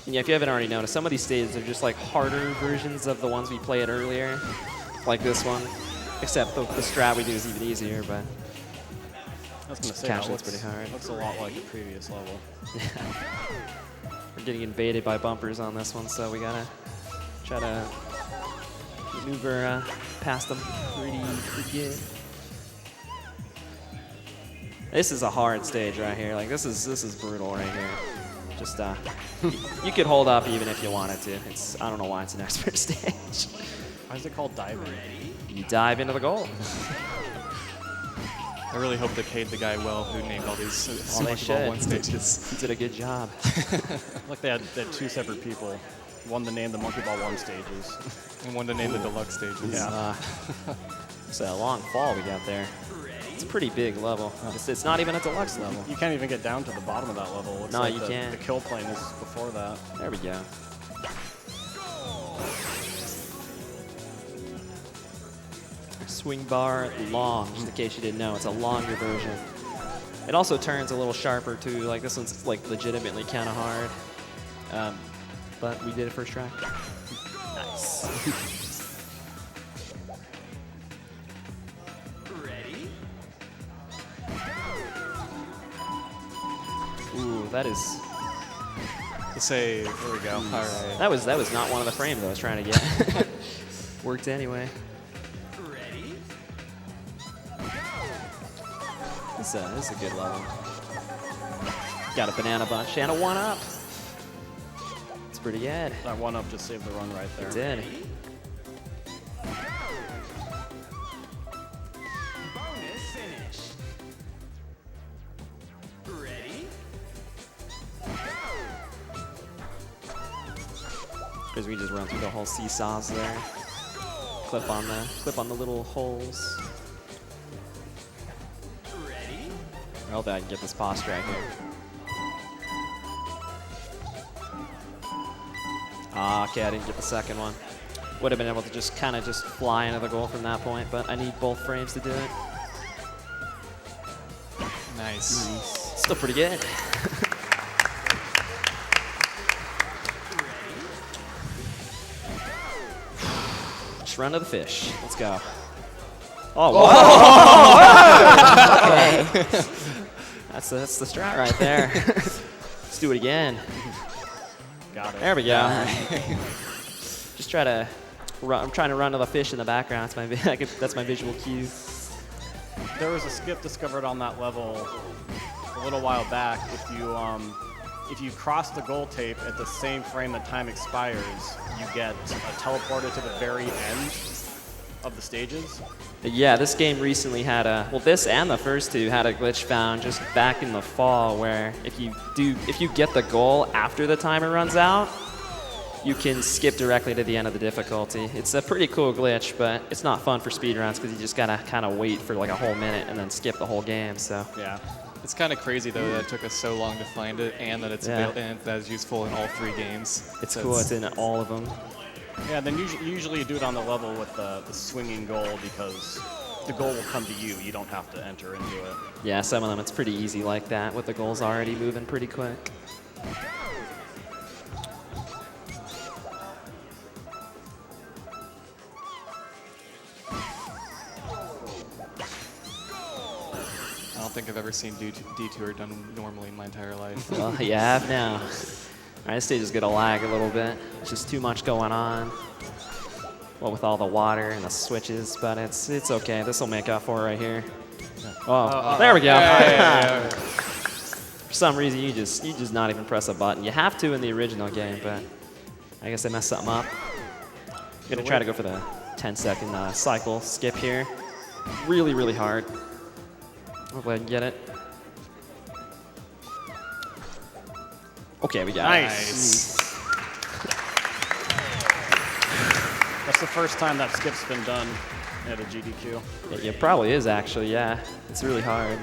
And yeah, if you haven't already noticed, some of these stages are just like harder versions of the ones we played earlier, like this one. Except the strat we do is even easier, but I was gonna say Cash that looks pretty hard. Looks a lot like the previous level. we're getting invaded by bumpers on this one, so we gotta try to maneuver past them pretty good. This is a hard stage right here. Like this is brutal right here. Just you could hold up even if you wanted to. I don't know why it's an expert stage. Why is it called diving? You dive into the goal. I really hope they paid the guy well who named all these Well, they Monkey Ball 1 should. stages. He did a good job. Like they had two separate people. One to name the Monkey Ball 1 stages. And one to name the Deluxe stages. Yeah. It's a long fall we got there. It's a pretty big level. It's not even a deluxe level. You can't even get down to the bottom of that level. It looks No, like you the, can't. The kill plane is before that. There we go. Swing bar long, just in case you didn't know, it's a longer version. It also turns a little sharper too. Like this one's like legitimately kind of hard, but we did it first try. Nice. Ready? Ooh, that is. The save. There we go. All right. That was not one of the frames I was trying to get. Worked anyway. Ready? This is a good level. Got a banana bunch and a 1-up. It's pretty good. That 1-up just saved the run right there. It did. Bonus finish. Ready? Because we just run through the whole seesaws there. Clip on the little holes. Ready? I hope I can get this posture right here. Ah, okay, I didn't get the second one. Would have been able to just kind of just fly into the goal from that point, but I need both frames to do it. Nice. Still pretty good. Just run to the fish. Let's go. Oh, whoa. Okay. That's the strat right there. Let's do it again. Got it. There we go. Just try to run. I'm trying to run to the fish in the background. That's my visual cue. There was a skip discovered on that level a little while back. If you cross the goal tape at the same frame that time expires, you get teleported to the very end of the stages. Yeah, this game recently had this and the first two had a glitch found just back in the fall where if you get the goal after the timer runs out, you can skip directly to the end of the difficulty. It's a pretty cool glitch, but it's not fun for speedruns because you just gotta kind of wait for like a whole minute and then skip the whole game. So Yeah. It's kind of crazy though that it took us so long to find it, and that it's and that is useful in all 3 games. it's cool. It's in all of them. Yeah, then usually you do it on the level with the swinging goal because the goal will come to you. You don't have to enter into it. Yeah, some of them it's pretty easy like that with the goals already moving pretty quick. I don't think I've ever seen Detour done normally in my entire life. Well, you have now. All right, this stage is gonna lag a little bit. There's just too much going on. Well, with all the water and the switches, but it's okay. This will make up for it right here. Oh, there we go. For some reason, you just not even press a button. You have to in the original game, but I guess they messed something up. I'm gonna try to go for the 10-second cycle skip here. Really, really hard. Hopefully I can get it. Okay, we got it. Nice. That's the first time that skip's been done at a GDQ. It probably is actually, yeah. It's really hard.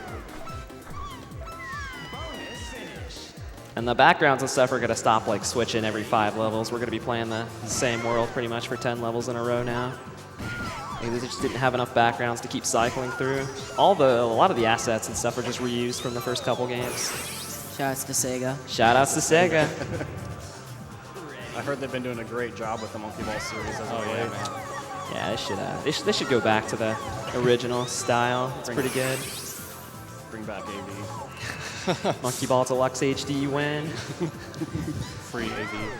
Bonus finish. And the backgrounds and stuff are gonna stop like switching every 5 levels. We're gonna be playing the same world pretty much for 10 levels in a row now. They just didn't have enough backgrounds to keep cycling through. A lot of the assets and stuff are just reused from the first couple games. Shouts to Sega. Shoutouts to Sega. I heard they've been doing a great job with the Monkey Ball series as of late. Yeah, they should go back to the original style. It's pretty good. Bring back AV. Monkey Ball Deluxe HD win. Free AV.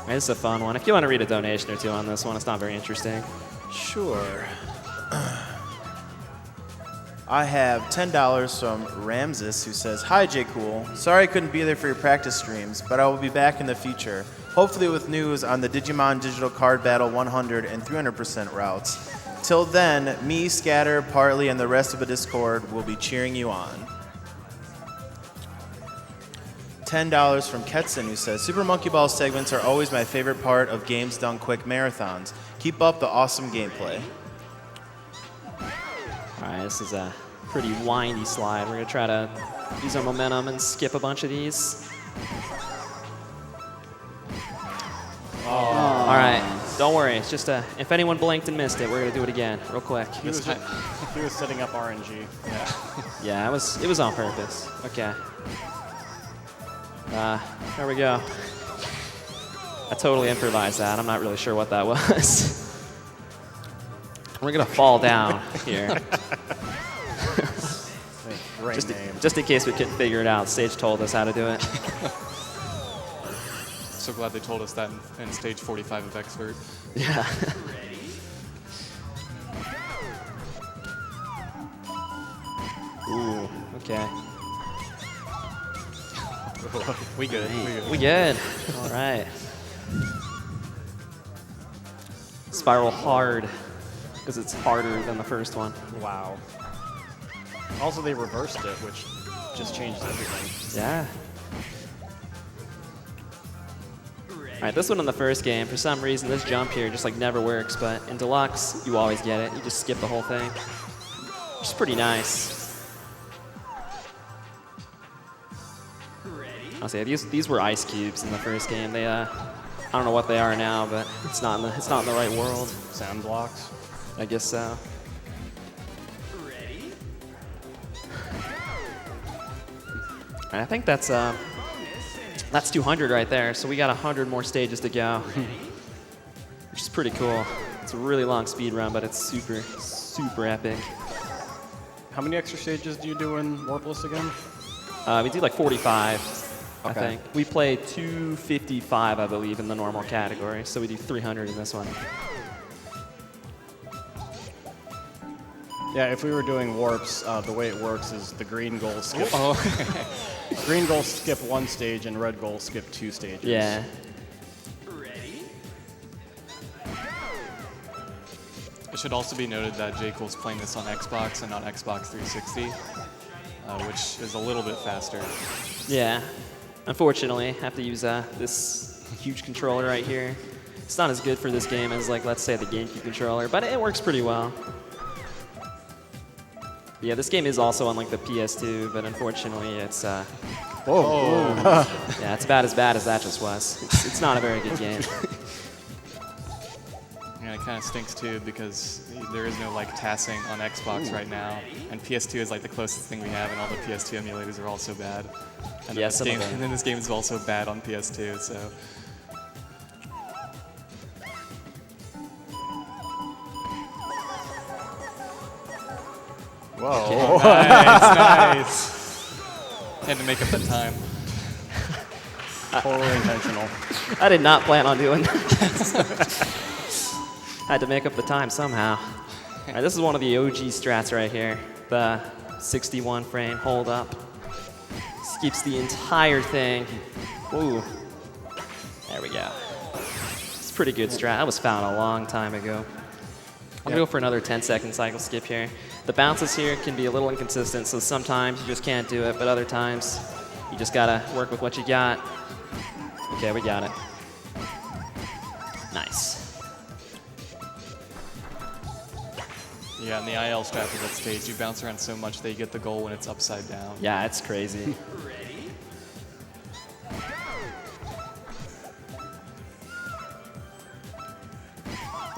This is a fun one. If you want to read a donation or two on this one, it's not very interesting. Sure. I have $10 from Ramses, who says, "Hi, Jcool. Sorry I couldn't be there for your practice streams, but I will be back in the future, hopefully with news on the Digimon Digital Card Battle 100 and 300% routes. Till then, me, Scatter, Partly, and the rest of the Discord will be cheering you on. $10 from Ketson, who says, Super Monkey Ball segments are always my favorite part of games done quick marathons. Keep up the awesome gameplay. All right, this is a pretty windy slide. We're going to try to use our momentum and skip a bunch of these. All right, don't worry. It's just if anyone blinked and missed it, we're going to do it again real quick. He was setting up RNG. Yeah, it was on purpose. Okay. There we go. I totally improvised that. I'm not really sure what that was. We're going to fall down here. Great name. Just in case we couldn't figure it out, Stage told us how to do it. So glad they told us that in stage 45 of Expert. Yeah. Ooh, okay. We good. We good. All right. Spiral hard, because it's harder than the first one. Wow. Also, they reversed it, which just changed everything. Yeah. All right, this one in the first game, for some reason, this jump here just like never works, but in Deluxe, you always get it. You just skip the whole thing, which is pretty nice. I'll say these were ice cubes in the first game. They I don't know what they are now, but it's not in the right world. Sound blocks. I guess so. And I think that's 200 right there. So we got 100 more stages to go, which is pretty cool. It's a really long speed run, but it's super, super epic. How many extra stages do you do in Warpless again? We do like 45. I Okay. think. We play 255, I believe, in the normal category, so we do 300 in this one. Yeah, if we were doing warps, the way it works is the green goals skip. Green goals skip one stage and red goals skip 2 stages. Yeah. It should also be noted that Jcool's playing this on Xbox and not Xbox 360, which is a little bit faster. Yeah. Unfortunately, I have to use this huge controller right here. It's not as good for this game as, like, let's say the GameCube controller, but it works pretty well. Yeah, this game is also on like the PS2, but unfortunately it's yeah, it's about as bad as that just was. It's not a very good game. And it kind of stinks too because there is no like tassing on Xbox right now, and PS2 is like the closest thing we have, and all the PS2 emulators are also bad. And Yeah, then some of them. and then this game is also bad on PS2, so. Whoa. Nice. Had to make up that time. Totally intentional. I did not plan on doing that. Had to make up the time somehow. All right, this is one of the OG strats right here. The 61 frame hold up. Skips the entire thing. Ooh. There we go. It's a pretty good strat. That was found a long time ago. I'm gonna go for another 10-second cycle skip here. The bounces here can be a little inconsistent, so sometimes you just can't do it, but other times you just gotta work with what you got. Okay, we got it. Nice. Yeah, and the IL strap of that stage, you bounce around so much that you get the goal when it's upside down. Yeah, it's crazy.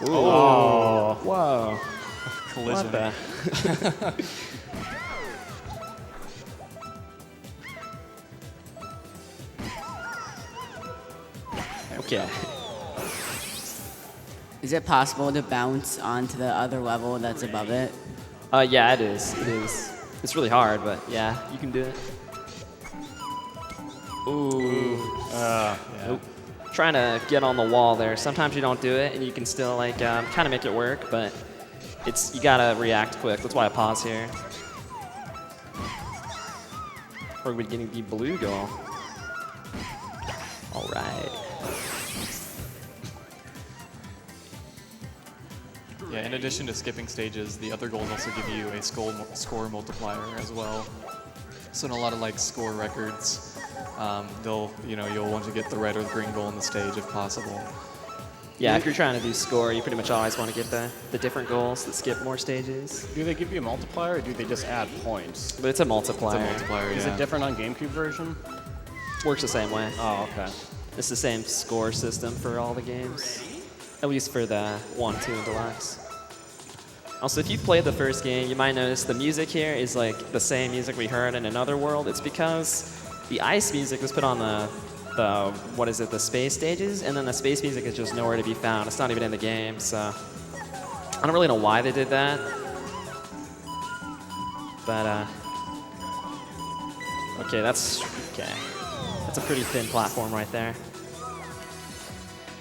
Ooh. Oh. Whoa. Collision. What the? Okay. Is it possible to bounce onto the other level that's above it? Yeah, it is. It is. It's really hard, but yeah, you can do it. Ooh. Yeah. Nope. Trying to get on the wall there. Sometimes you don't do it, and you can still like kind of make it work, but you gotta react quick. That's why I pause here. Or we're getting the blue goal. All right. Yeah, in addition to skipping stages, the other goals also give you a score multiplier as well. So in a lot of like score records, you'll want to get the red or the green goal on the stage if possible. Yeah, if you're trying to do score, you pretty much always want to get the different goals that skip more stages. Do they give you a multiplier, or do they just add points? But it's a multiplier. It's a multiplier, Is yeah. it different on GameCube version? Works the same way. Oh, okay. It's the same score system for all the games, at least for the 1, 2, and Deluxe. Also, if you've played the first game, you might notice the music here is like the same music we heard in Another World. It's because the ice music was put on the space stages, and then the space music is just nowhere to be found. It's not even in the game, so I don't really know why they did that. But okay, that's a pretty thin platform right there.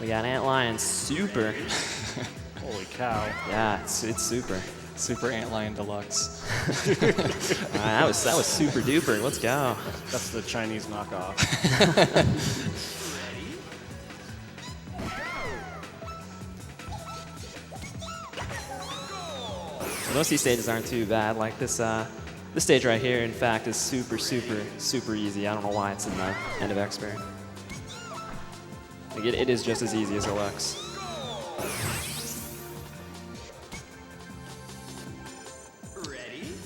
We got Antlion Super. Holy cow. Yeah, it's super. Super Antlion Deluxe. That was super duper. Let's go. That's the Chinese knockoff. Most of these stages aren't too bad. Like this stage right here, in fact, is super easy. I don't know why it's in the end of expert. Like it is just as easy as Deluxe.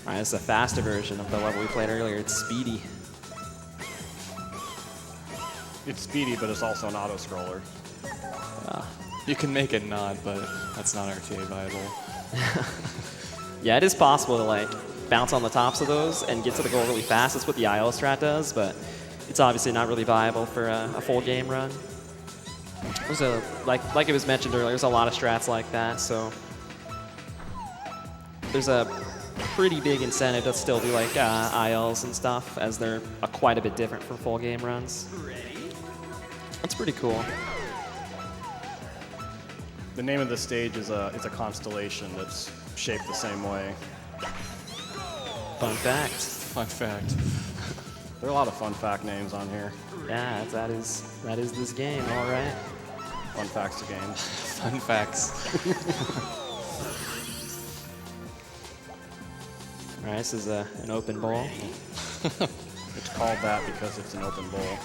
All right, it's a faster version of the level we played earlier. It's speedy. It's speedy, but it's also an auto-scroller. You can make it not, but that's not RTA viable. Yeah, it is possible to like bounce on the tops of those and get to the goal really fast. That's what the IO strat does, but it's obviously not really viable for a full game run. There's like it was mentioned earlier, there's a lot of strats like that, so there's a pretty big incentive to still do like ILs and stuff, as they're quite a bit different from full game runs. That's pretty cool. The name of the stage is a constellation that's shaped the same way. Fun fact. Fun fact. There are a lot of fun fact names on here. Yeah, that is this game, all right. Fun facts to game. Fun facts. All right, this is an open bowl. It's called that because it's an open bowl.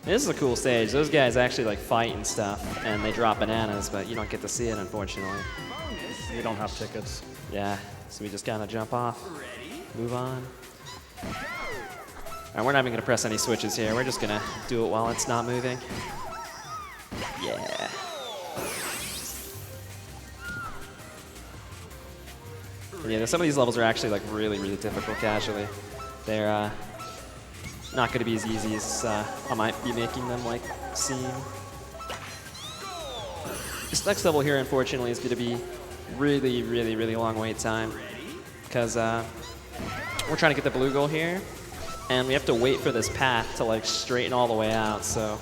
This is a cool stage. Those guys actually like fight and stuff, and they drop bananas, but you don't get to see it, unfortunately. We don't have tickets. Yeah, so we just kind of jump off, move on. All right, we're not even going to press any switches here. We're just going to do it while it's not moving. Yeah. And yeah, some of these levels are actually like really difficult casually. They're not going to be as easy as I might be making them like seem. This next level here, unfortunately, is going to be really long wait time, because we're trying to get the blue goal here, and we have to wait for this path to like straighten all the way out. So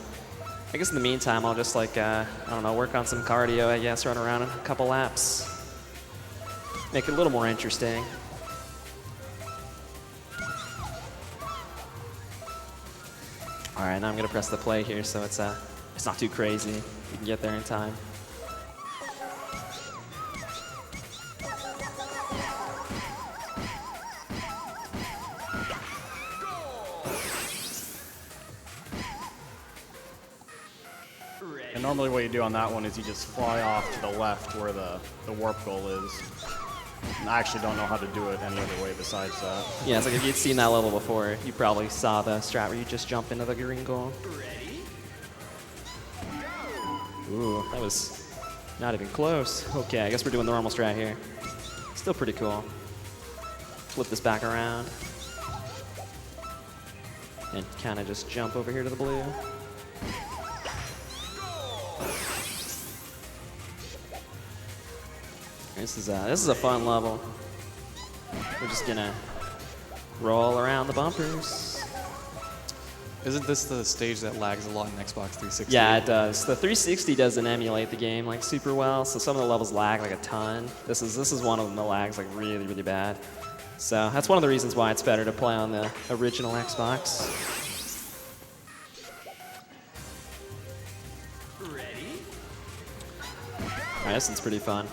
I guess in the meantime, I'll just like I don't know, work on some cardio, I guess, run around a couple laps, make it a little more interesting. All right, now I'm gonna press the play here, so it's not too crazy. You can get there in time. And normally what you do on that one is you just fly off to the left where the warp goal is. And I actually don't know how to do it any other way besides that. Yeah, it's like if you'd seen that level before, you probably saw the strat where you just jump into the green goal. Ooh, that was not even close. Okay, I guess we're doing the normal strat here. Still pretty cool. Flip this back around. And kind of just jump over here to the blue. This is a fun level. We're just gonna roll around the bumpers. Isn't this the stage that lags a lot in Xbox 360? Yeah, it does. The 360 doesn't emulate the game like super well, so some of the levels lag like a ton. This is one of them that lags like really bad. So that's one of the reasons why it's better to play on the original Xbox. Ready? Alright, this one's pretty fun.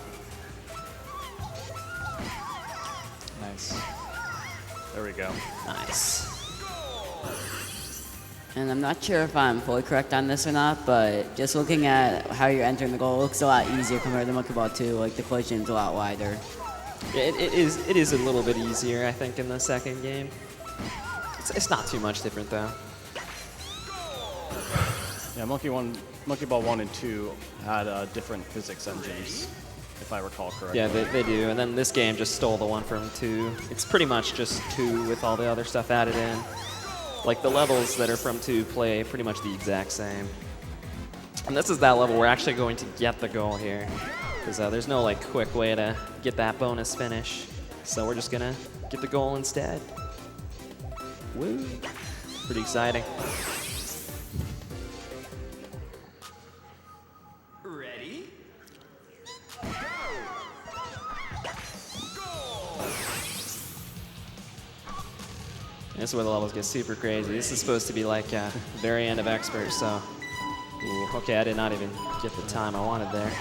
Nice. There we go. Nice. And I'm not sure if I'm fully correct on this or not, but just looking at how you're entering the goal, it looks a lot easier compared to Monkey Ball 2. Like the collision's a lot wider. Yeah, it is a little bit easier, I think, in the second game. It's not too much different, though. Yeah, Monkey Ball 1 and 2 had different physics engines, if I recall correctly. Yeah, they do. And then this game just stole the one from 2. It's pretty much just 2 with all the other stuff added in. Like, the levels that are from 2 play pretty much the exact same. And this is that level we're actually going to get the goal here. Because there's no, like, quick way to get that bonus finish. So we're just going to get the goal instead. Woo! Pretty exciting. Ready? This is where the levels get super crazy. This is supposed to be like the very end of Expert, so... Ooh, okay, I did not even get the time I wanted there.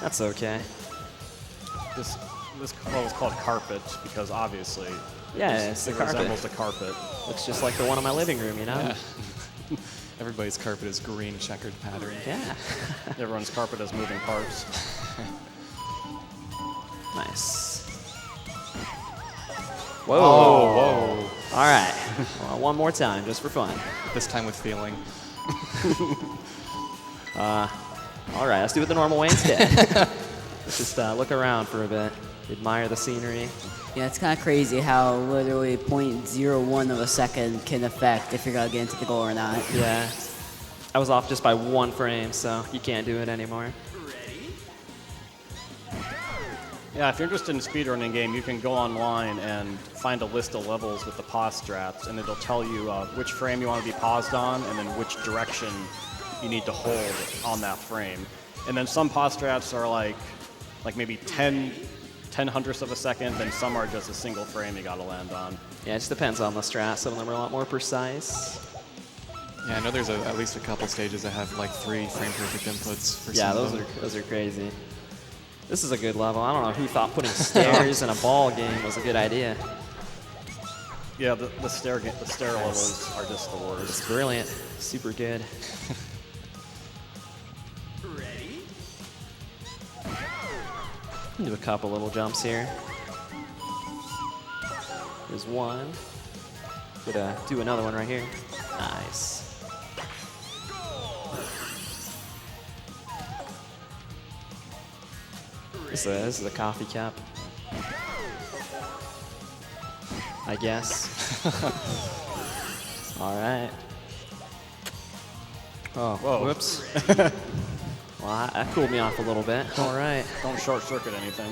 That's okay. This level is called Carpet because obviously Yeah, it's the it carpet. resembles the carpet. Looks just like the one in my living room, you know? Yeah. Everybody's carpet is green checkered pattern. Yeah. Everyone's carpet has moving parts. Nice. Whoa. Whoa. All right. Well, one more time, just for fun. This time with feeling. All right, let's do it the normal way instead. Let's just look around for a bit, admire the scenery. Yeah, it's kind of crazy how literally 0.01 of a second can affect if you're going to get into the goal or not. Yeah. I was off just by 1 frame, so you can't do it anymore. Yeah, if you're interested in speedrunning game, you can go online and find a list of levels with the pause strats, and it'll tell you which frame you want to be paused on, and then which direction you need to hold on that frame. And then some pause strats are like maybe 10 hundredths of a second, then some are just a single frame you got to land on. Yeah, it just depends on the strat. Some of them are a lot more precise. Yeah, I know there's at least a couple stages that have like 3 frame perfect inputs for Yeah, some of them. those are crazy. This is a good level. I don't know who thought putting stairs in a ball game was a good idea. Yeah, the stair levels are just the worst. It's brilliant. Super good. Ready? Do a couple little jumps here. There's one. Could do another one right here. Nice. This is a coffee cup. I guess. All right. Oh, Whoa. whoops. Well, that cooled me off a little bit. All right. Don't short circuit anything.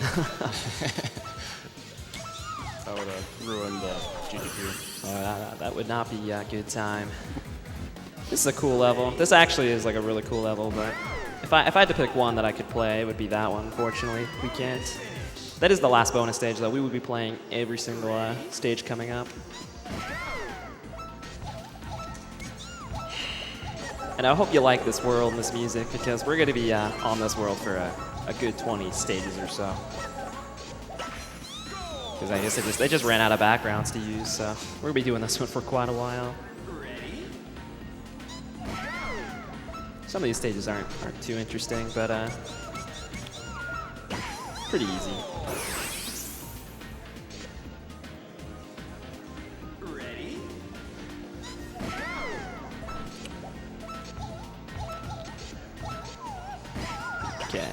That would have ruined the SGDQ. Oh, that would not be a good time. This is a cool level. This actually is like a really cool level, but if I had to pick one that I could play, it would be that one. Unfortunately, we can't. That is the last bonus stage, though. We would be playing every single stage coming up. And I hope you like this world and this music, because we're going to be on this world for a good 20 stages or so. Because I guess they just ran out of backgrounds to use, so we're going to be doing this one for quite a while. Ready? Some of these stages aren't too interesting, but pretty easy. Ready? Okay.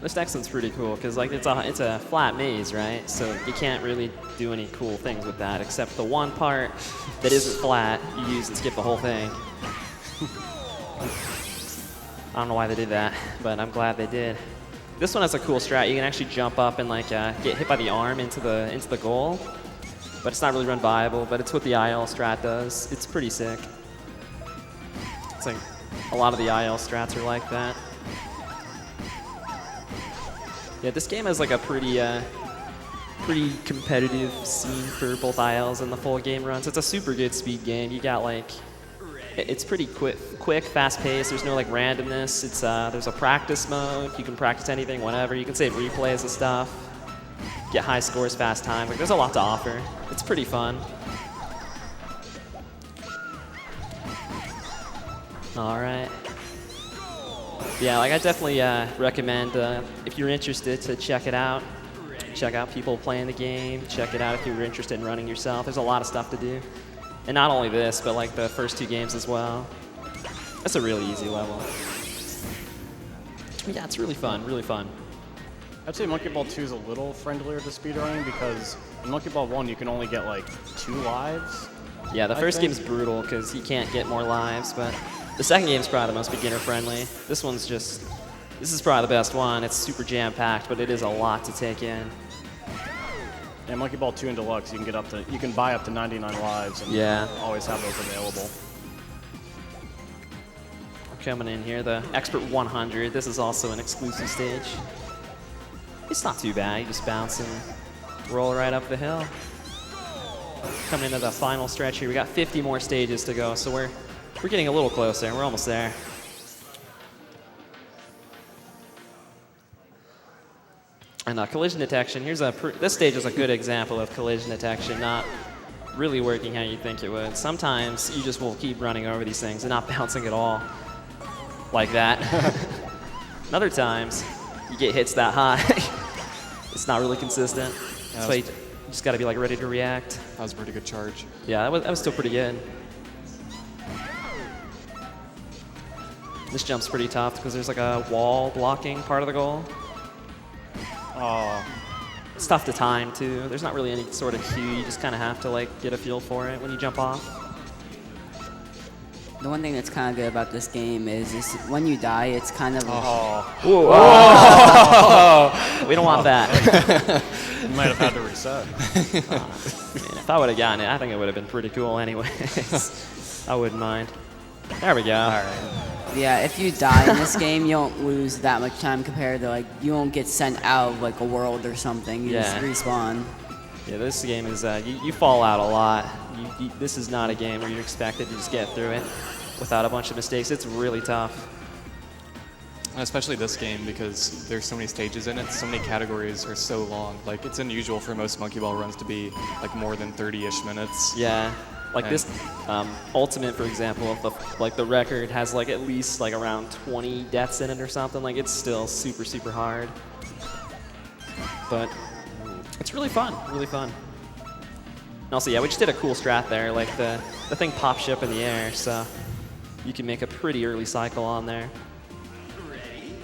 This next one's pretty cool because like it's a flat maze, right? So you can't really do any cool things with that except the one part that isn't flat you use and skip the whole thing. I don't know why they did that, but I'm glad they did. This one has a cool strat. You can actually jump up and like get hit by the arm into the goal, but it's not really run viable. But it's what the IL strat does. It's pretty sick. It's like a lot of the IL strats are like that. Yeah, this game has like a pretty competitive scene for both ILs and the full game runs. It's a super good speed game. You got like It's pretty quick, fast-paced. There's no like randomness. It's there's a practice mode. You can practice anything, whenever. You can save replays and stuff. Get high scores, fast time. Like, there's a lot to offer. It's pretty fun. All right. Yeah, like I definitely recommend if you're interested to check it out. Check out people playing the game. Check it out if you're interested in running yourself. There's a lot of stuff to do. And not only this, but like the first 2 games as well. That's a really easy level. Yeah, it's really fun, really fun. I'd say Monkey Ball 2 is a little friendlier to speedrunning because in Monkey Ball 1 you can only get like 2 lives. Yeah, the first think. game's brutal because you can't get more lives, but the second game's probably the most beginner-friendly. This is probably the best one. It's super jam-packed, but it is a lot to take in. And Monkey Ball 2 and Deluxe, you can buy up to 99 lives and always have those available. We're coming in here, the Expert 100. This is also an exclusive stage. It's not too bad. You just bounce and roll right up the hill. Coming into the final stretch here. We got 50 more stages to go, so we're getting a little closer. We're almost there. And collision detection. This stage is a good example of collision detection not really working how you think it would. Sometimes you just will keep running over these things and not bouncing at all, like that. And other times you get hits that high. It's not really consistent. That's why you just got to be like ready to react. That was a pretty good charge. Yeah, that was still pretty good. This jump's pretty tough because there's like a wall blocking part of the goal. Oh, It's tough to time too. There's not really any sort of cue. You just kind of have to like get a feel for it when you jump off. The one thing that's kind of good about this game is when you die, it's kind of We don't want that. you might have had to reset. Man, if I would have gotten it, I think it would have been pretty cool anyways. I wouldn't mind. There we go. All right. Yeah, if you die in this game, you don't lose that much time compared to like you won't get sent out of like a world or something. You just respawn. Yeah, this game is you fall out a lot. This is not a game where you're expected to just get through it without a bunch of mistakes. It's really tough. And especially this game because there's so many stages in it, so many categories are so long. Like it's unusual for most Monkey Ball runs to be like more than 30-ish minutes. Yeah. Like this Ultimate, for example, the record has like at least like around 20 deaths in it or something. Like it's still super, super hard. But it's really fun, really fun. And also, yeah, we just did a cool strat there. Like the thing pops you up in the air, so you can make a pretty early cycle on there. Ready?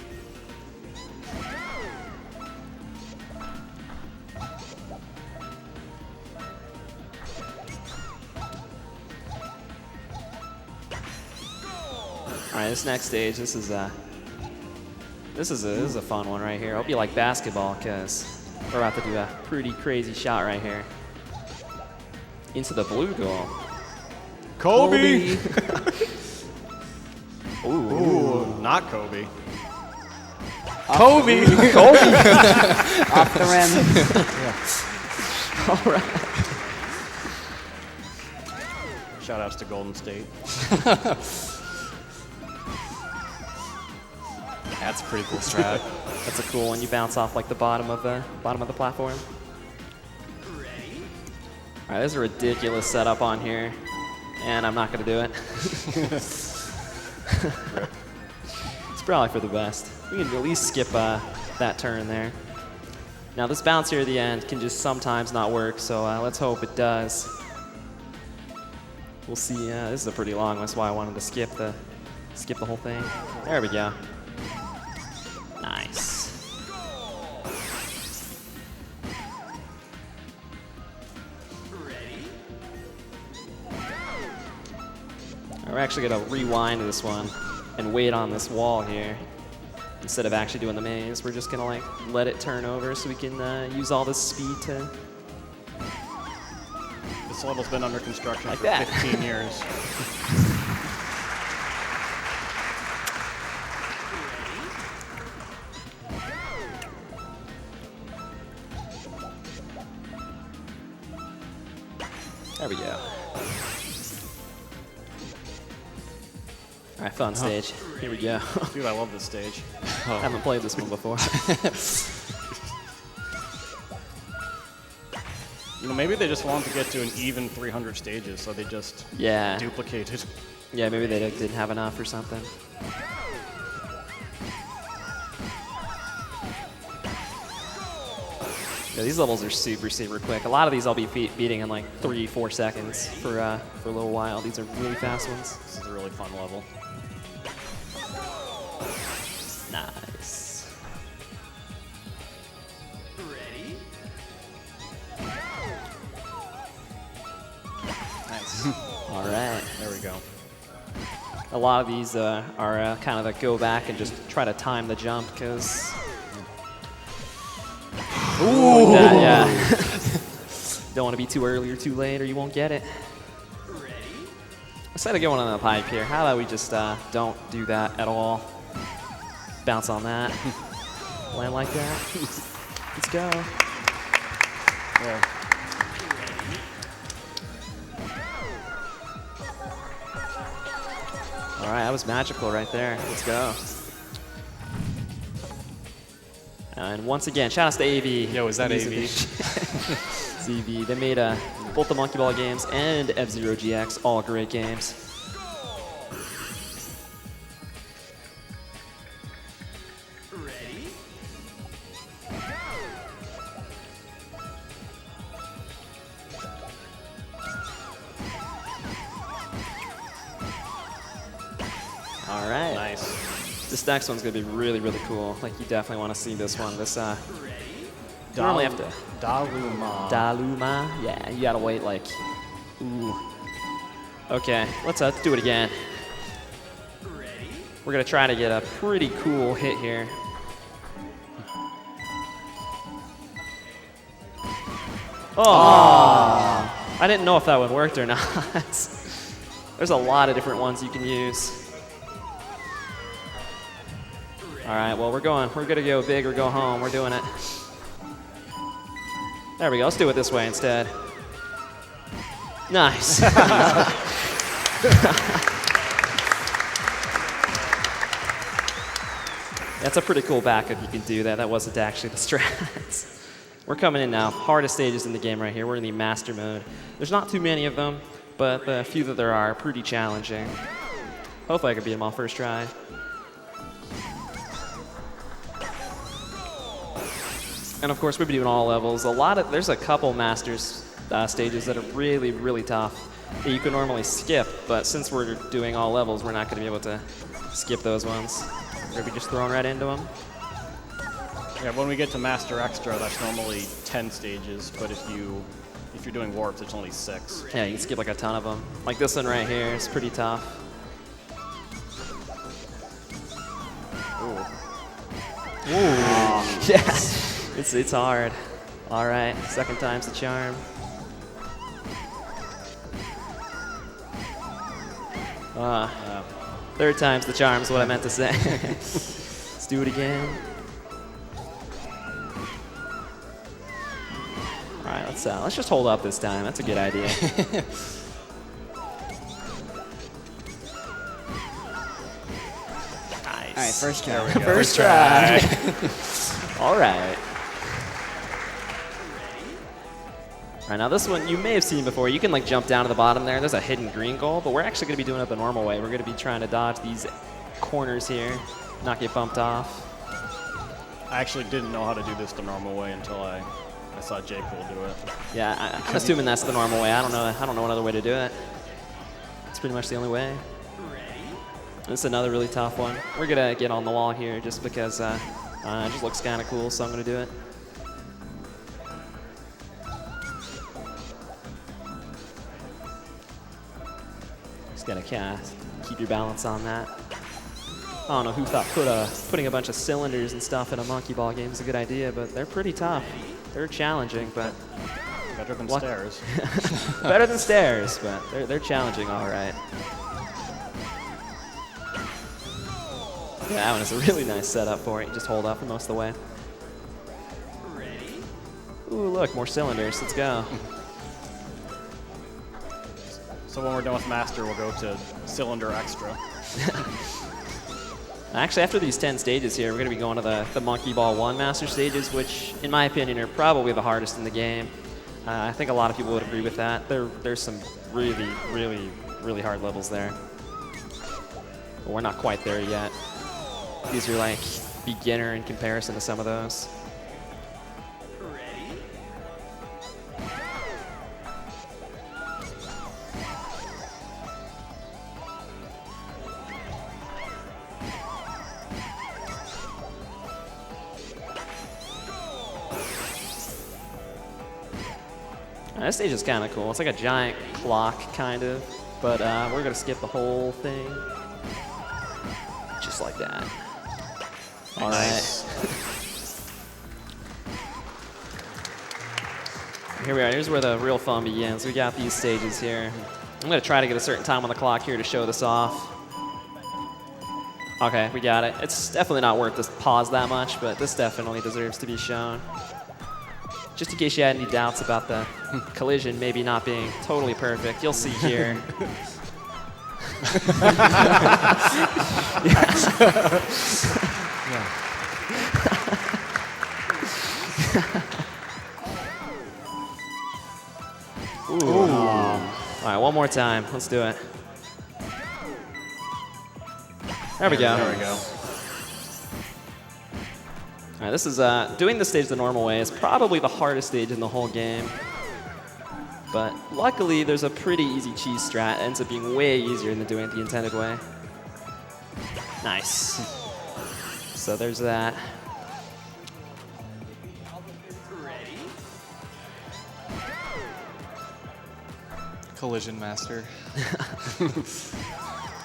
All right, this next stage, this is a fun one right here. I hope you like basketball because we're about to do a pretty crazy shot right here into the blue goal. Kobe! Ooh, not Kobe. Kobe! Off the rim. All right. Shoutouts to Golden State. That's a pretty cool strat. That's a cool one. You bounce off like the bottom of the platform. Ready? All right, there's a ridiculous setup on here, and I'm not gonna do it. It's probably for the best. We can at least skip that turn there. Now this bounce here at the end can just sometimes not work, so let's hope it does. We'll see. This is a pretty long one, that's why I wanted to skip the whole thing. There we go. Nice. Ready? We're actually gonna rewind this one and wait on this wall here. Instead of actually doing the maze, we're just gonna like let it turn over so we can use all this speed to. This level's been under construction Like for that. 15 years. There we go. All right, fun stage. Here we go. Dude, I love this stage. Haven't played this one before. You know, maybe they just wanted to get to an even 300 stages, so they just Yeah. duplicated. Yeah, maybe they didn't have enough or something. Yeah, these levels are super, super quick. A lot of these I'll be beating in like 3-4 seconds for a little while. These are really fast ones. This is a really fun level. Nice. Ready? Nice. All right. There we go. A lot of these are kind of like go back and just try to time the jump because. Ooh. Like that, yeah. Don't want to be too early or too late or you won't get it. Ready? Instead of going on the pipe here, how about we just don't do that at all? Bounce on that. Land like that. Let's go. Yeah. All right, that was magical right there. Let's go. And once again, shout outs to AV. Yo, is that AV? It's AV. They made both the Monkey Ball games and F-Zero GX, all great games. Ready? All right. Nice. This next one's gonna be really, really cool. Like you definitely want to see this one. This you normally have to Daluma. Daluma. Yeah, you gotta wait like. Ooh. Okay, let's do it again. Ready? We're gonna try to get a pretty cool hit here. Oh! I didn't know if that one worked or not. There's a lot of different ones you can use. All right, well, we're gonna go big or go home. We're doing it. There we go. Let's do it this way instead. Nice. That's a pretty cool back if you can do that. That wasn't actually the strats. We're coming in now. Hardest stages in the game right here. We're in the master mode. There's not too many of them, but the few that there are pretty challenging. Hopefully I can beat them all first try. And of course, we'll be doing all levels. There's a couple masters stages that are really, really tough that you can normally skip, but since we're doing all levels, we're not going to be able to skip those ones. We're going to be just thrown right into them. Yeah, when we get to Master Extra, that's normally 10 stages, but if you're doing warps, it's only 6. Yeah, you can skip like a ton of them. Like this one right here is pretty tough. Ooh. Yeah. It's hard. All right, second time's the charm. Third time's the charm is what I meant to say. Let's do it again. All right, let's just hold up this time. That's a good idea. Nice. All right, first try. There we go. First try. All right. All right, now this one you may have seen before. You can like jump down to the bottom there. There's a hidden green goal, but we're actually going to be doing it the normal way. We're going to be trying to dodge these corners here, not get bumped off. I actually didn't know how to do this the normal way until I saw Jcool do it. Yeah, I'm assuming that's the normal way. I don't know another way to do it. It's pretty much the only way. This is another really tough one. We're going to get on the wall here just because it just looks kind of cool, so I'm going to do it. Just got to keep your balance on that. I don't know who thought putting a bunch of cylinders and stuff in a monkey ball game is a good idea, but they're pretty tough. They're challenging, but Better than stairs. better than stairs, but they're challenging, all right. Yeah, that one is a really nice setup for it. You just hold up for most of the way. Ready? Ooh, look, more cylinders. Let's go. So when we're done with Master, we'll go to Cylinder Extra. Actually, after these 10 stages here, we're going to be going to the Monkey Ball 1 Master stages, which, in my opinion, are probably the hardest in the game. I think a lot of people would agree with that. There's some really, really, really hard levels there. But we're not quite there yet. These are like beginner in comparison to some of those. Ready? This stage is kind of cool. It's like a giant clock, kind of. But we're going to skip the whole thing. Just like that. All right. Here we are. Here's where the real fun begins. We got these stages here. I'm going to try to get a certain time on the clock here to show this off. Okay, we got it. It's definitely not worth to pause that much, but this definitely deserves to be shown. Just in case you had any doubts about the collision maybe not being totally perfect, you'll see here. Ooh. All right, one more time. Let's do it. There we go. There we go. All right, this is doing the stage the normal way is probably the hardest stage in the whole game. But luckily, there's a pretty easy cheese strat that ends up being way easier than doing it the intended way. Nice. So there's that. Ready? Collision Master.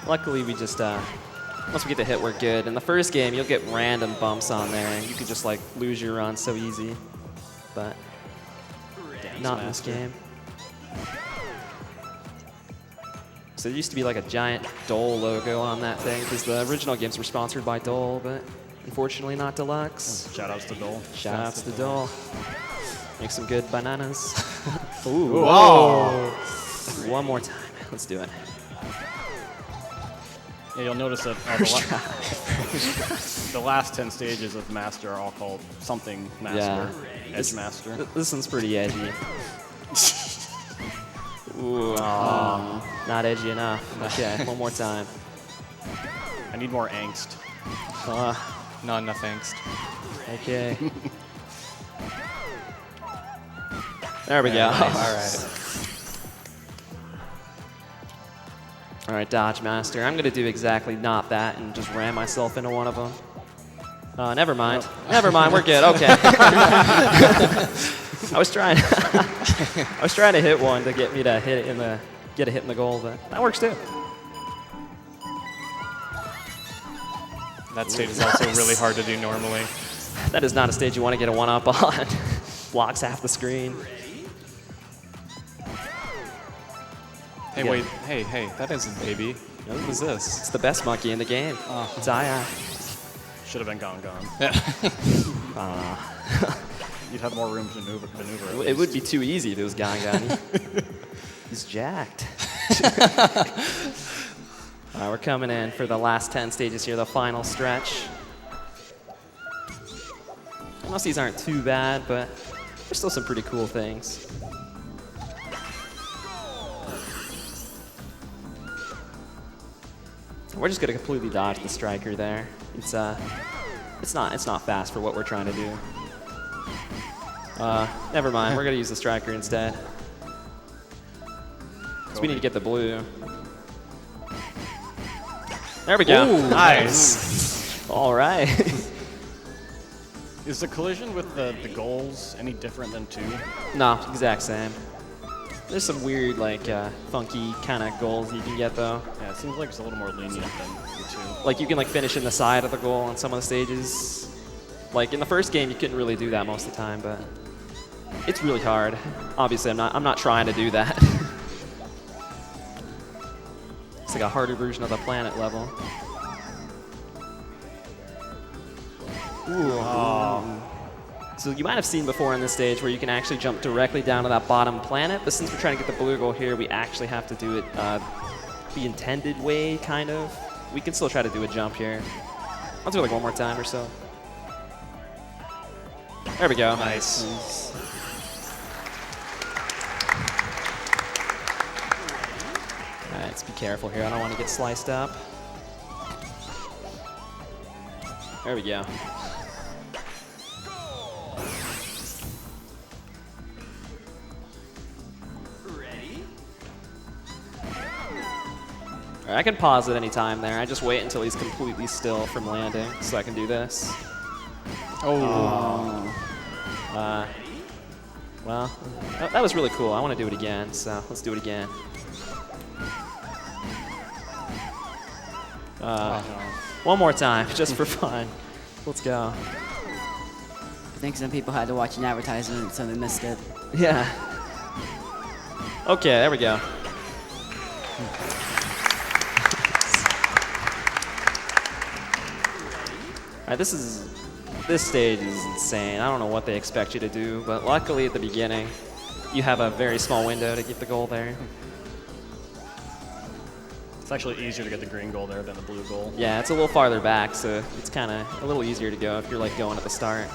Luckily, we just, once we get the hit, we're good. In the first game, you'll get random bumps on there, and you could just, like, lose your run so easy. But not in this game. So there used to be, like, a giant Dole logo on that thing, because the original games were sponsored by Dole, but unfortunately not Deluxe. Shoutouts to Dole. Shoutouts to Dole. Make some good bananas. Ooh. Whoa! One more time. Let's do it. Yeah, you'll notice that the last 10 stages of Master are all called something Master. Yeah. Edge Master. This one's pretty edgy. Ooh, not edgy enough. Okay, one more time. I need more angst. Not enough angst. Okay. There we go. All right. All right, Dodge Master. I'm going to do exactly not that and just ram myself into one of them. Never mind. Never mind. We're good. Okay. I was trying to hit one to get me to get a hit in the goal, but that works too. That stage is also really hard to do normally. That is not a stage you want to get a one-up on. Blocks half the screen. Hey, wait. Hey, that isn't baby. What is this? It's the best monkey in the game. It's Aya. Should have been gone. Uh, You'd have more room to maneuver. it would be too easy if it was Gangani. He's jacked. All right, we're coming in for the last 10 stages here, the final stretch. Most of these aren't too bad, but there's still some pretty cool things. We're just gonna completely dodge the striker there. It's not fast for what we're trying to do. Never mind. We're gonna use the striker instead. So we need to get the blue. There we go. Ooh, nice. All right. Is the collision with the goals any different than 2? No, exact same. There's some weird, like, funky kind of goals you can get, though. Yeah, it seems like it's a little more lenient than the 2. Like, you can, like, finish in the side of the goal on some of the stages. Like, in the first game, you couldn't really do that most of the time, but it's really hard. Obviously, I'm not trying to do that. It's like a harder version of the planet level. Ooh. So you might have seen before on this stage where you can actually jump directly down to that bottom planet, but since we're trying to get the blue goal here, we actually have to do it the intended way, kind of. We can still try to do a jump here. I'll do it like one more time or so. There we go. Nice. All right, let's be careful here. I don't want to get sliced up. There we go. Ready? All right, I can pause at any time there. I just wait until he's completely still from landing so I can do this. Oh. Well, that was really cool. I want to do it again, so let's do it again. One more time, just for fun. Let's go. I think some people had to watch an advertisement, so they missed it. Yeah. Okay, there we go. All right, this stage is insane. I don't know what they expect you to do, but luckily at the beginning, you have a very small window to get the goal there. It's actually easier to get the green goal there than the blue goal. Yeah, it's a little farther back, so it's kind of a little easier to go if you're like going at the start.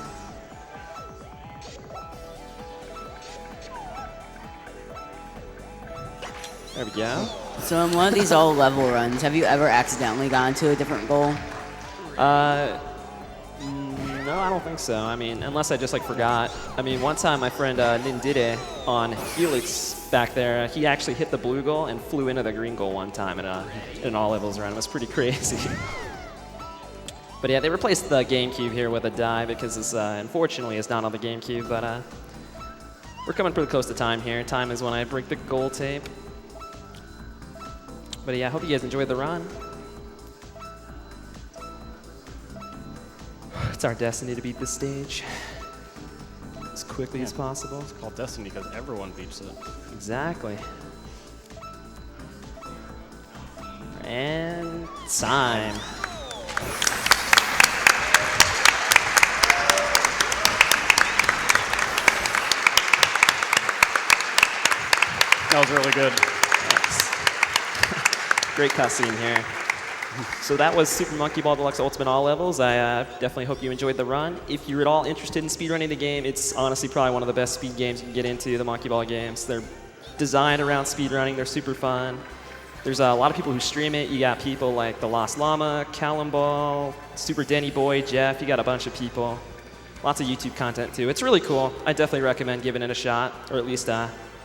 There we go. So in one of these all level runs, have you ever accidentally gone to a different goal? No, I don't think so. I mean, unless I just like forgot. I mean, one time my friend Nindide on Helix back there, he actually hit the blue goal and flew into the green goal one time in an all levels run. It was pretty crazy. But yeah, they replaced the GameCube here with a die because it's unfortunately it's not on the GameCube. But we're coming pretty close to time here. Time is when I break the goal tape. But yeah, I hope you guys enjoyed the run. It's our destiny to beat this stage as quickly as possible. It's called Destiny because everyone beats it. Exactly. And time. That was really good. Great cutscene here. So that was Super Monkey Ball Deluxe Ultimate All Levels. I definitely hope you enjoyed the run. If you're at all interested in speedrunning the game, it's honestly probably one of the best speed games you can get into, the Monkey Ball games. They're designed around speedrunning. They're super fun. There's a lot of people who stream it. You got people like The Lost Llama, Callum Ball, Super Denny Boy, Jeff. You got a bunch of people. Lots of YouTube content too. It's really cool. I definitely recommend giving it a shot, or at least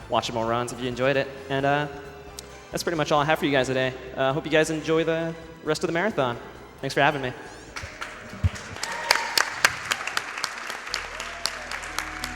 watching more runs if you enjoyed it. And that's pretty much all I have for you guys today. Hope you guys enjoy the rest of the marathon. Thanks for having me.